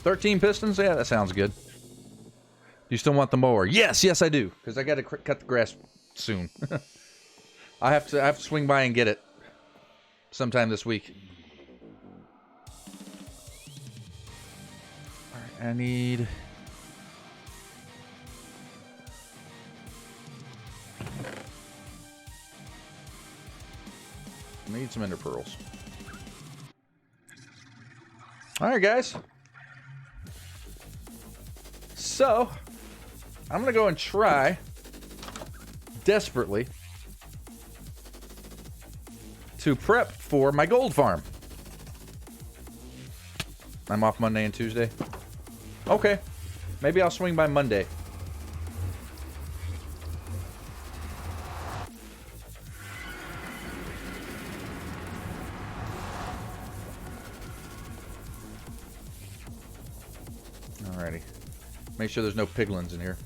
$13 pistons? Yeah, that sounds good. Do you still want the mower? Yes, I do. Because I got to cut the grass soon. I have to swing by and get it sometime this week. All right, I need... some ender pearls. All right, guys. So, I'm going to go and try, desperately, to prep for my gold farm. I'm off Monday and Tuesday. Okay. Maybe I'll swing by Monday. Alrighty. Make sure there's no piglins in here.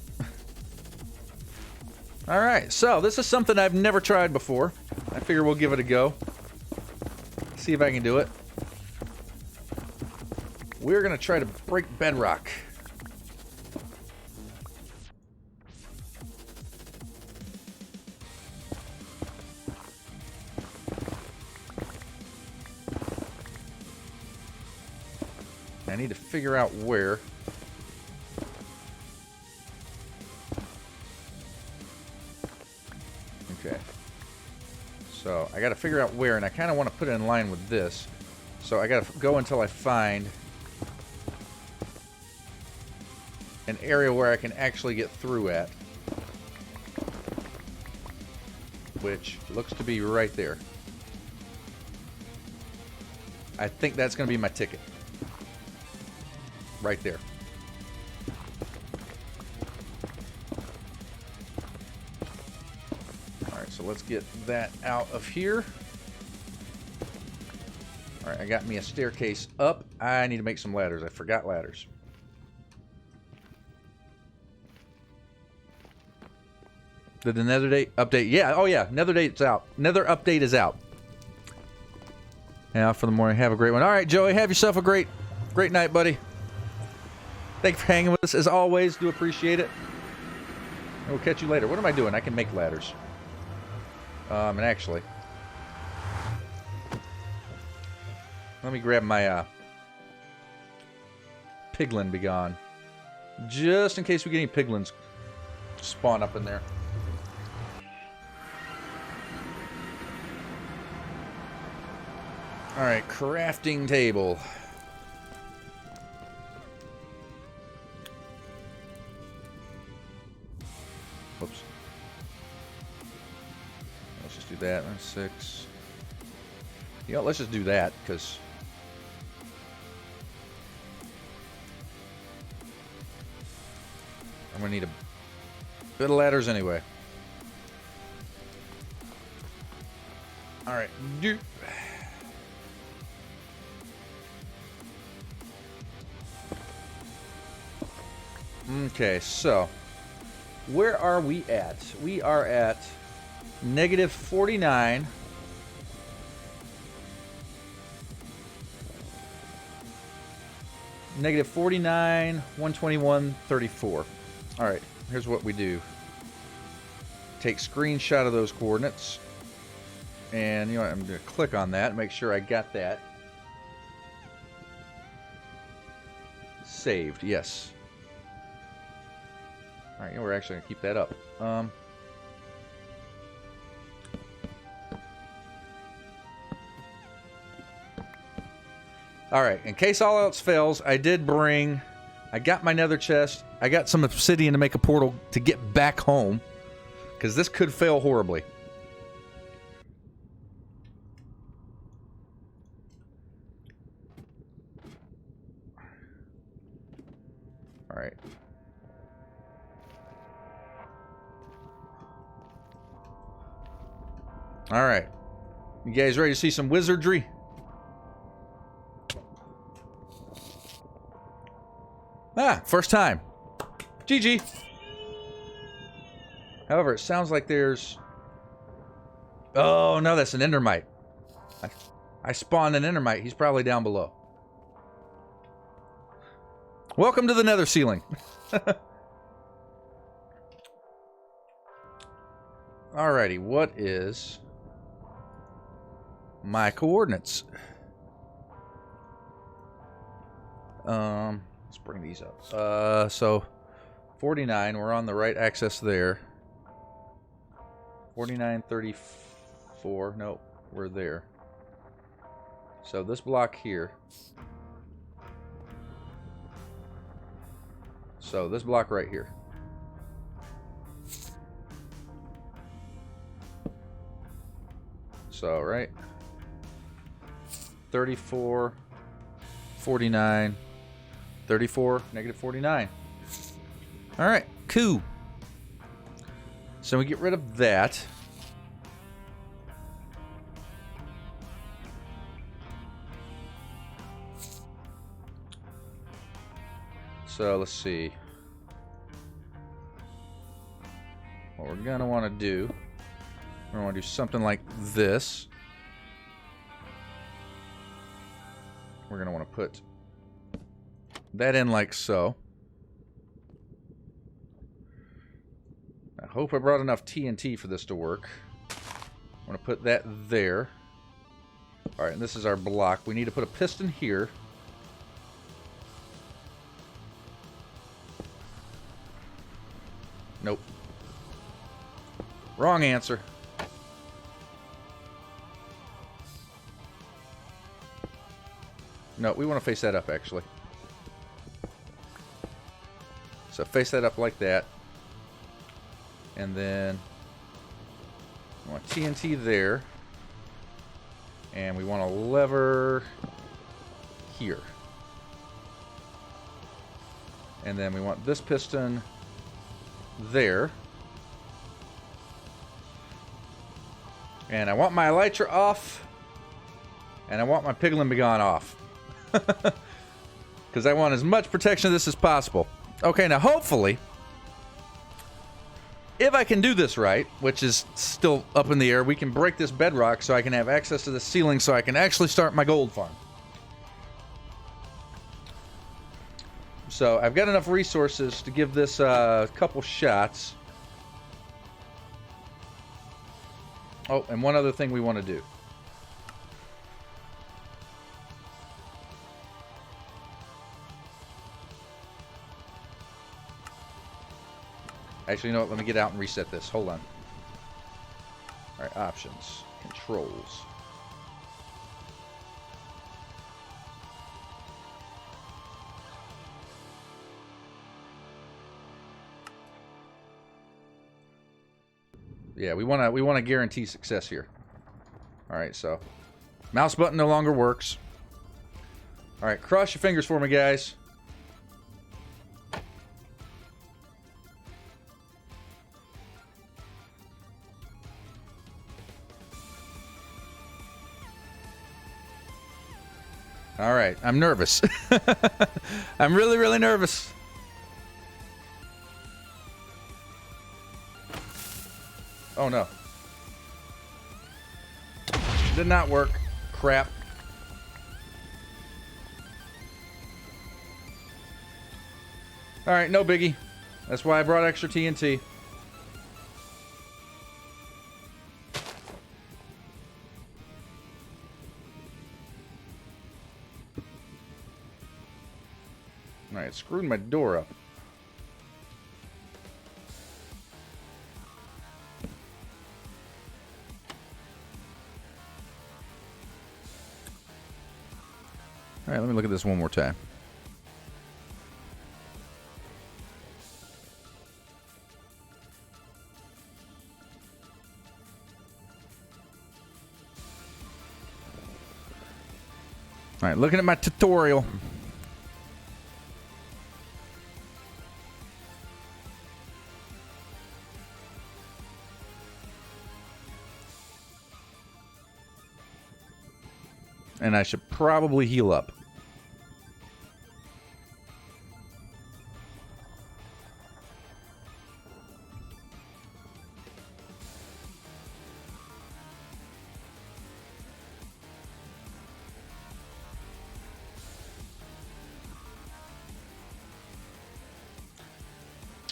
Alright, so this is something I've never tried before. I figure we'll give it a go. See if I can do it. We're going to try to break bedrock. I need to figure out where. Okay. So I got to figure out where, and I kind of want to put it in line with this. So I got to go until I find an area where I can actually get through at. Which looks to be right there. I think that's going to be my ticket. Right there. Alright, so let's get that out of here. Alright, I got me a staircase up. I need to make some ladders. I forgot ladders. Did the Nether date update? Yeah, oh yeah, Nether date's out. Nether update is out. Now for the morning, have a great one. All right, Joey, have yourself a great night, buddy. Thank you for hanging with us as always. Do appreciate it. And we'll catch you later. What am I doing? I can make ladders. And actually, let me grab my piglin be gone, just in case we get any piglins spawn up in there. Alright, crafting table. Whoops. Let's just do that. That's 6. You know, let's just do that, because I'm going to need a bit of ladders anyway. Alright, doop. Okay, so where are we at? We are at negative 49. Negative 49, 121, 34. All right, here's what we do. Take screenshot of those coordinates. And you know what, I'm going to click on that and make sure I got that. Saved, yes. Alright, we're actually going to keep that up. Alright, in case all else fails, I got my nether chest. I got some obsidian to make a portal to get back home. Because this could fail horribly. Alright. Alright. You guys ready to see some wizardry? Ah, first time. GG. However, it sounds like there's... Oh, no, that's an endermite. I spawned an endermite. He's probably down below. Welcome to the nether ceiling. Alrighty, what is my coordinates? Let's bring these up. So 49, we're on the right axis there. 49, 34, nope, we're there. So this block here. So this block right here. So, right? 34, 49, 34, negative 49. Alright, cool. So we get rid of that. So let's see. What we're gonna want to do, we're gonna want to do something like this. We're gonna want to put that in like so. I hope I brought enough TNT for this to work. I'm gonna put that there. Alright, and this is our block. We need to put a piston here. Nope. Wrong answer. No, we want to face that up, actually. So face that up like that. And then we want TNT there. And we want a lever here. And then we want this piston there. And I want my elytra off. And I want my piglin begone off. Because I want as much protection of this as possible. Okay, now hopefully, if I can do this right, which is still up in the air, we can break this bedrock so I can have access to the ceiling so I can actually start my gold farm. So I've got enough resources to give this a couple shots. Oh, and one other thing we want to do. Actually, you know what? Let me get out and reset this. Hold on. All right, options, controls. Yeah, we want to guarantee success here. All right, so mouse button no longer works. All right, cross your fingers for me, guys. All right, I'm nervous. I'm really, really nervous. Oh, no. Did not work. Crap. All right, no biggie. That's why I brought extra TNT. All right, screwed my door up. All right, let me look at this one more time. All right, looking at my tutorial. And I should probably heal up.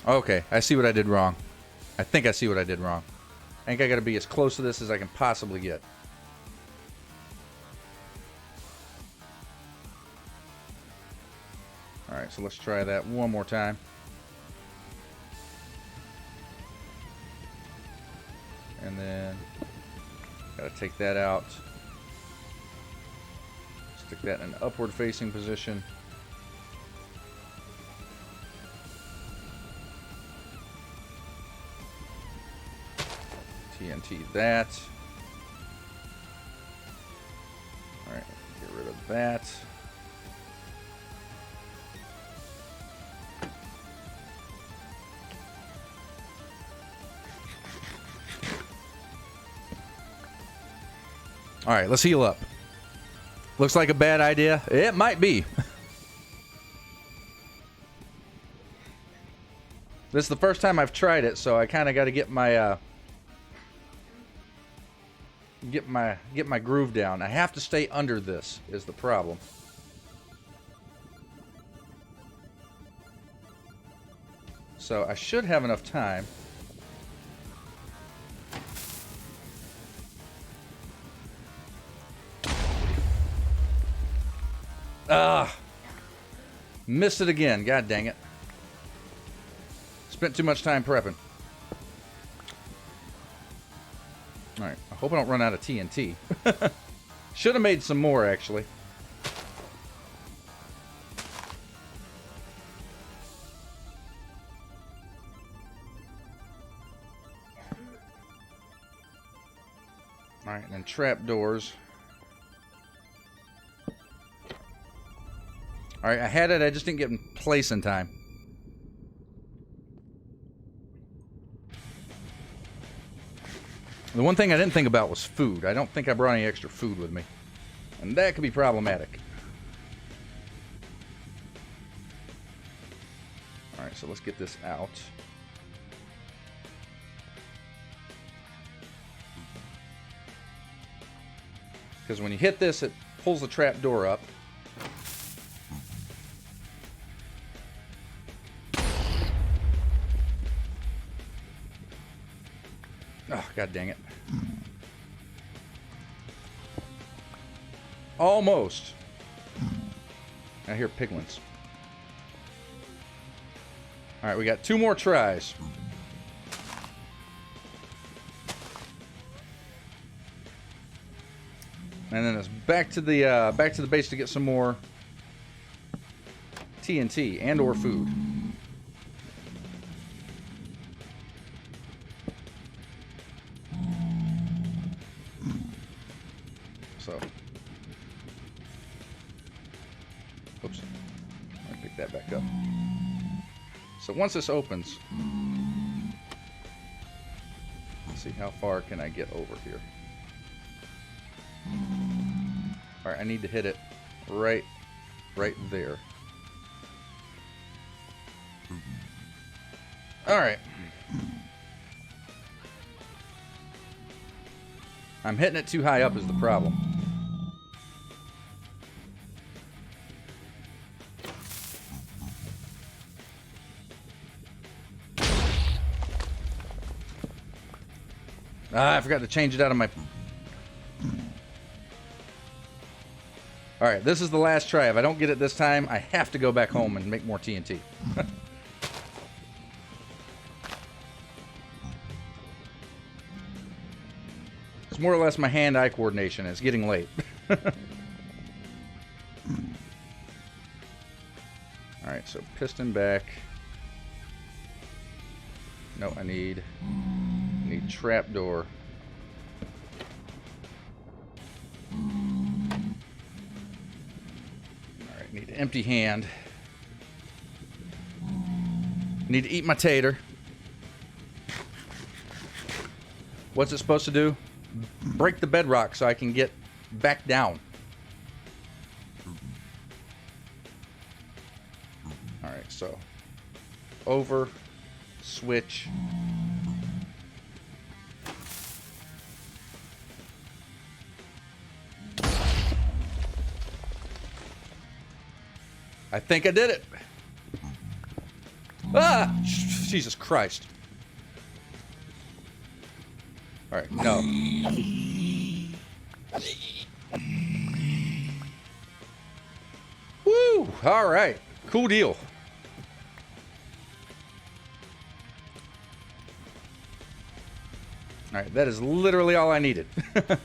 Okay, I see what I did wrong. I think I see what I did wrong. I think I gotta be as close to this as I can possibly get. Alright, so let's try that one more time. And then gotta take that out. Stick that in an upward facing position. TNT that. Alright, get rid of that. Alright, let's heal up. Looks like a bad idea. It might be. This is the first time I've tried it, so I kind of got to get my get my groove down. I have to stay under this is the problem. So I should have enough time. Ah, missed it again. God dang it. Spent too much time prepping. Alright, I hope I don't run out of TNT. Should have made some more, actually. Alright, and then trapdoors. Alright, I had it, I just didn't get in place in time. The one thing I didn't think about was food. I don't think I brought any extra food with me. And that could be problematic. Alright, so let's get this out. Because when you hit this, it pulls the trap door up. Oh, god dang it. Almost. I hear piglins. Alright, we got 2 more tries. And then it's back to the base to get some more TNT and or food. So, oops, I pick that back up. So once this opens, let's see how far can I get over here. Alright, I need to hit it right there. Alright. I'm hitting it too high up is the problem. I forgot to change it out of my... Alright, this is the last try. If I don't get it this time, I have to go back home and make more TNT. It's more or less my hand-eye coordination. It's getting late. Alright, so piston back. No, I need trapdoor. Alright, need an empty hand. Need to eat my tater. What's it supposed to do? Break the bedrock so I can get back down. Alright, so over, switch. I think I did it. Ah! Jesus Christ. Alright, no. Woo! Alright. Cool deal. Alright, that is literally all I needed. It's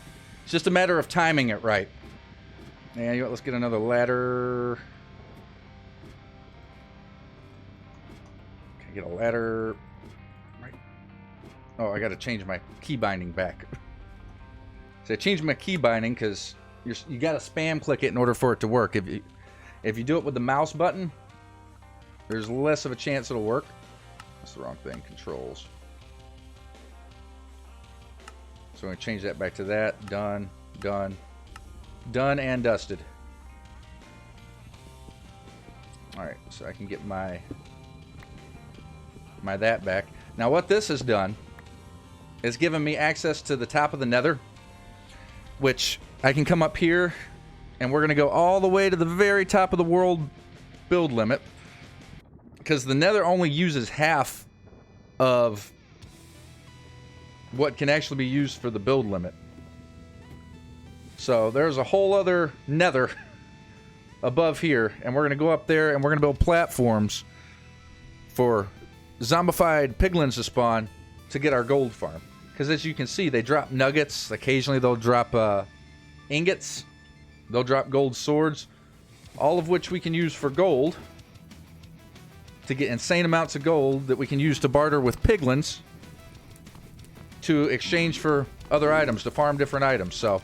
just a matter of timing it right. And you know what, let's get another ladder. Can I get a ladder? Right. Oh, I gotta change my key binding back. So I changed my key binding because you gotta spam click it in order for it to work. If you do it with the mouse button, there's less of a chance it'll work. That's the wrong thing. Controls. So I'm going to change that back to that. Done. Done. Done and dusted. Alright, so I can get my that back. Now what this has done is given me access to the top of the nether, which I can come up here and we're going to go all the way to the very top of the world build limit, because the nether only uses half of what can actually be used for the build limit. So there's a whole other nether above here, and we're going to go up there and we're going to build platforms for zombified piglins to spawn to get our gold farm. Because as you can see, they drop nuggets. Occasionally they'll drop ingots. They'll drop gold swords, all of which we can use for gold to get insane amounts of gold that we can use to barter with piglins to exchange for other items, to farm different items, so.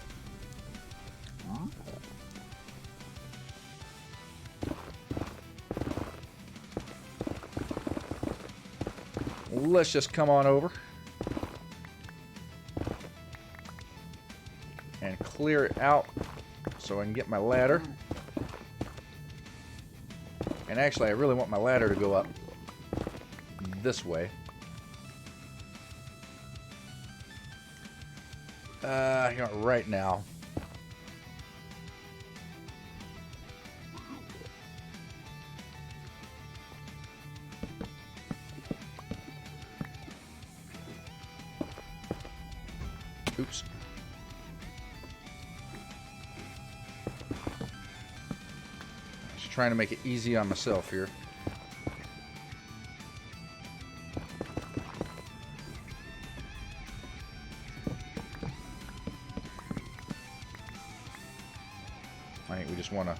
Let's just come on over. And clear it out so I can get my ladder. And actually, I really want my ladder to go up this way. You know, right now. Oops. Just trying to make it easy on myself here. I think we just want to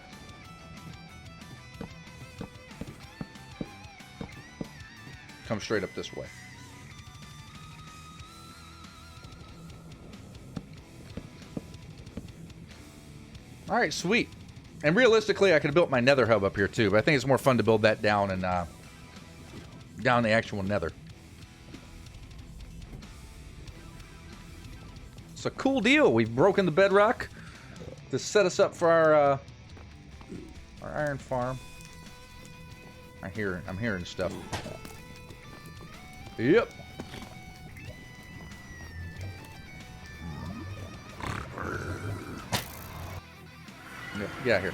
come straight up this way. All right, sweet. And realistically, I could have built my nether hub up here too, but I think it's more fun to build that down and down the actual nether. It's a cool deal. We've broken the bedrock to set us up for our iron farm. I'm hearing stuff. Yep. Get out here.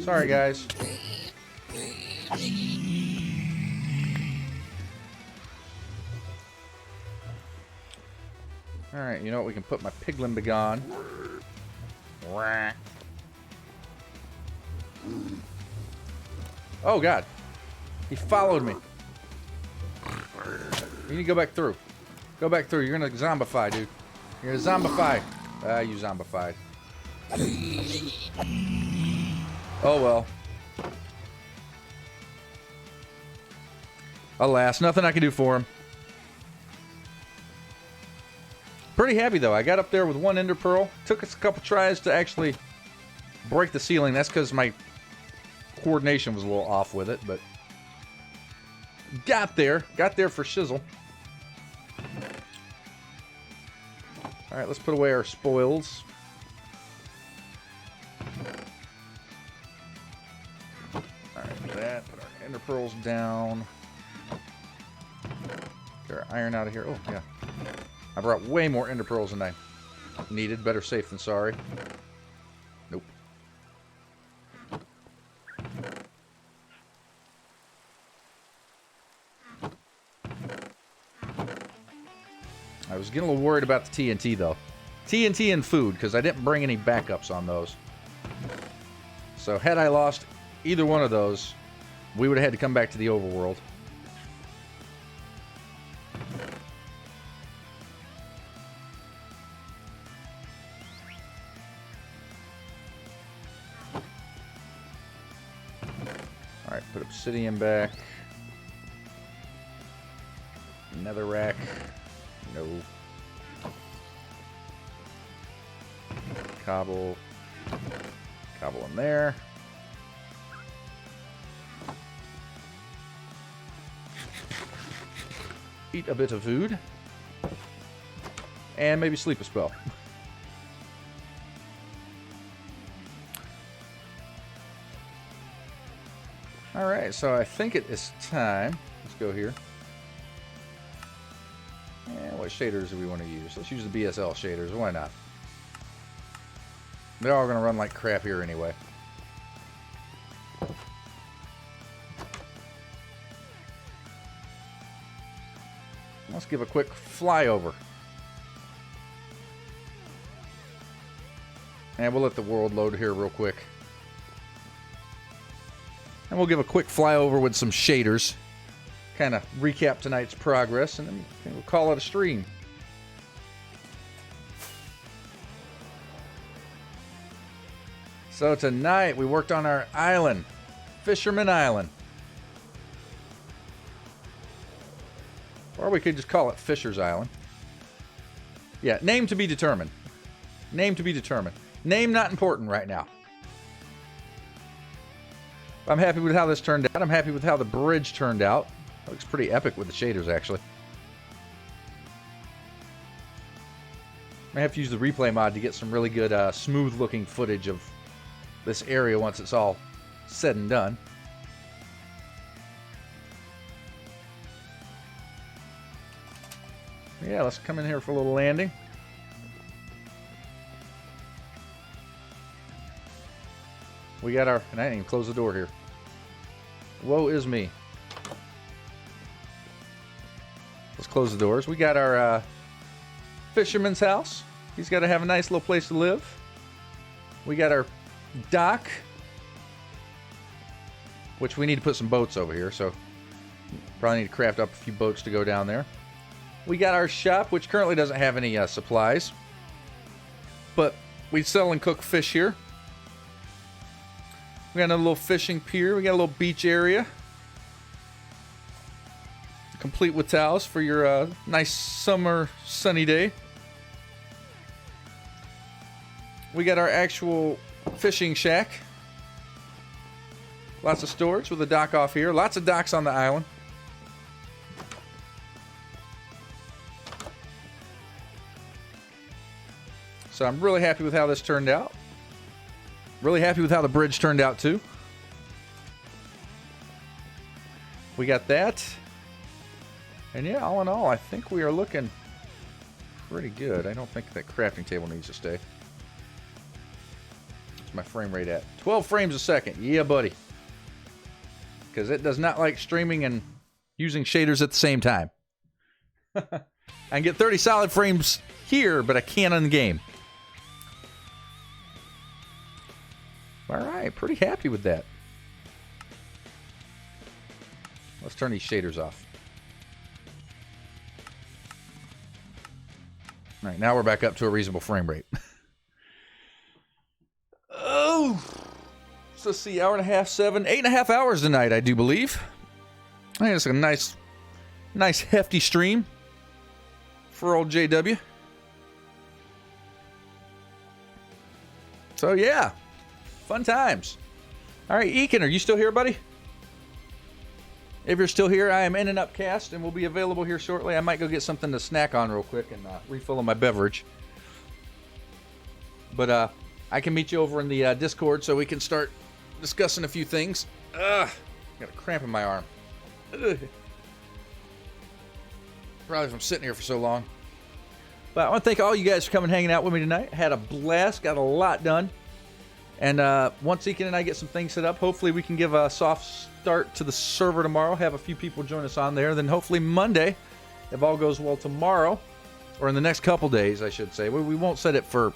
Sorry, guys. Alright, you know what? We can put my piglin begone. Oh, God. He followed me. You need to go back through. Go back through. You're gonna zombify, dude. You're gonna zombify. You zombified. Oh, well. Alas, nothing I can do for him. Pretty happy, though. I got up there with one ender pearl. Took us a couple tries to actually break the ceiling. That's because my coordination was a little off with it, but got there. Got there for shizzle. Alright, let's put away our spoils. Alright, that. Put our ender pearls down. Get our iron out of here. Oh, yeah. I brought way more ender pearls than I needed. Better safe than sorry. Nope. I was getting a little worried about the TNT, though. TNT and food, because I didn't bring any backups on those. So had I lost either one of those, we would have had to come back to the overworld. Alright, put obsidian back. Netherrack. No. Cobble. Cobble in there. Eat a bit of food. And maybe sleep a spell. Alright, so I think it is time. Let's go here. And what shaders do we want to use? Let's use the BSL shaders. Why not? They're all going to run like crap here anyway. Let's give a quick flyover. And we'll let the world load here real quick. And we'll give a quick flyover with some shaders. Kind of recap tonight's progress, and then we'll call it a stream. So tonight we worked on our island, Fisherman Island. Or we could just call it Fisher's Island. Yeah, name to be determined. Name to be determined. Name not important right now. I'm happy with how this turned out. I'm happy with how the bridge turned out. It looks pretty epic with the shaders, actually. I have to use the replay mod to get some really good smooth-looking footage of this area once it's all said and done. Yeah, let's come in here for a little landing. We got our... And I didn't even close the door here. Woe is me. Let's close the doors. We got our fisherman's house. He's got to have a nice little place to live. We got our dock, which we need to put some boats over here, so probably need to craft up a few boats to go down there. We got our shop, which currently doesn't have any supplies, but we sell and cook fish here. We got another little fishing pier. We got a little beach area, complete with towels for your nice summer sunny day. We got our actual fishing shack. Lots of storage with a dock off here. Lots of docks on the island. So I'm really happy with how this turned out. Really happy with how the bridge turned out too. We got that. And yeah, all in all, I think we are looking pretty good. I don't think that crafting table needs to stay. What's my frame rate at? 12 frames a second. Yeah, buddy. Because it does not like streaming and using shaders at the same time. I can get 30 solid frames here, but I can't on the game. Alright, pretty happy with that. Let's turn these shaders off. Alright, now we're back up to a reasonable frame rate. Oh! So let's see, hour and a half, 8.5 hours tonight, I do believe. I think it's a nice hefty stream for old JW. So yeah, fun times. All right, Eakin, are you still here, buddy? If you're still here, I am in and upcast and will be available here shortly. I might go get something to snack on real quick and refill on my beverage. But I can meet you over in the Discord so we can start discussing a few things. Got a cramp in my arm. Ugh. Probably from sitting here for so long. But I want to thank all you guys for coming and hanging out with me tonight. Had a blast, got a lot done. And once Eakin and I get some things set up, hopefully we can give a soft start to the server tomorrow. Have a few people join us on there. Then hopefully Monday, if all goes well tomorrow, or in the next couple days, I should say. We won't set it for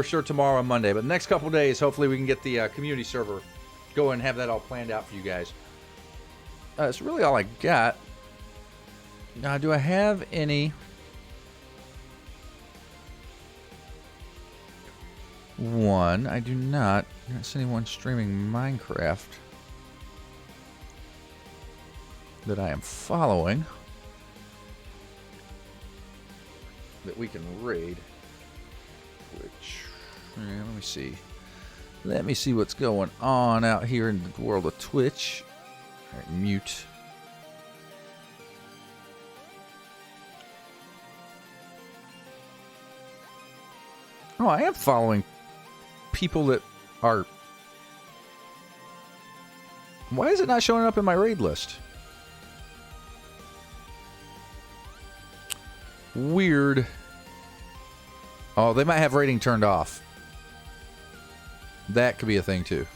sure tomorrow and Monday, but the next couple days, hopefully we can get the community server going and have that all planned out for you guys. That's really all I got. Now, do I have any... I do not. I don't see anyone streaming Minecraft that I am following that we can raid. Which, let me see. Let me see what's going on out here in the world of Twitch. All right, mute. Oh, I am following people that are... Why is it not showing up in my raid list? Weird. Oh, they might have rating turned off. That could be a thing too.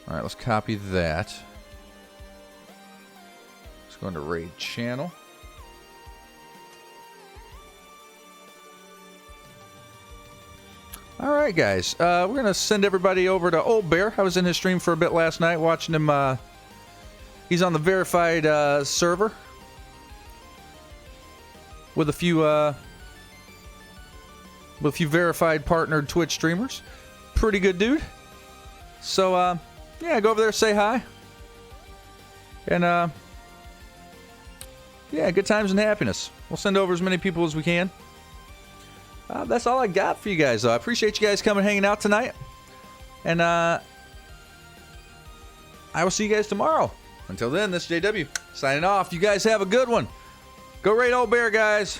Alright, let's copy that. Let's go into raid channel. Alright guys, we're going to send everybody over to Old Bear. I was in his stream for a bit last night watching him. He's on the verified server with a few verified partnered Twitch streamers. Pretty good dude. So yeah, go over there, say hi. And, yeah, good times and happiness. We'll send over as many people as we can. That's all I got for you guys, though. I appreciate you guys coming and hanging out tonight. And I will see you guys tomorrow. Until then, this is JW signing off. You guys have a good one. Go Raid Old Bear, guys.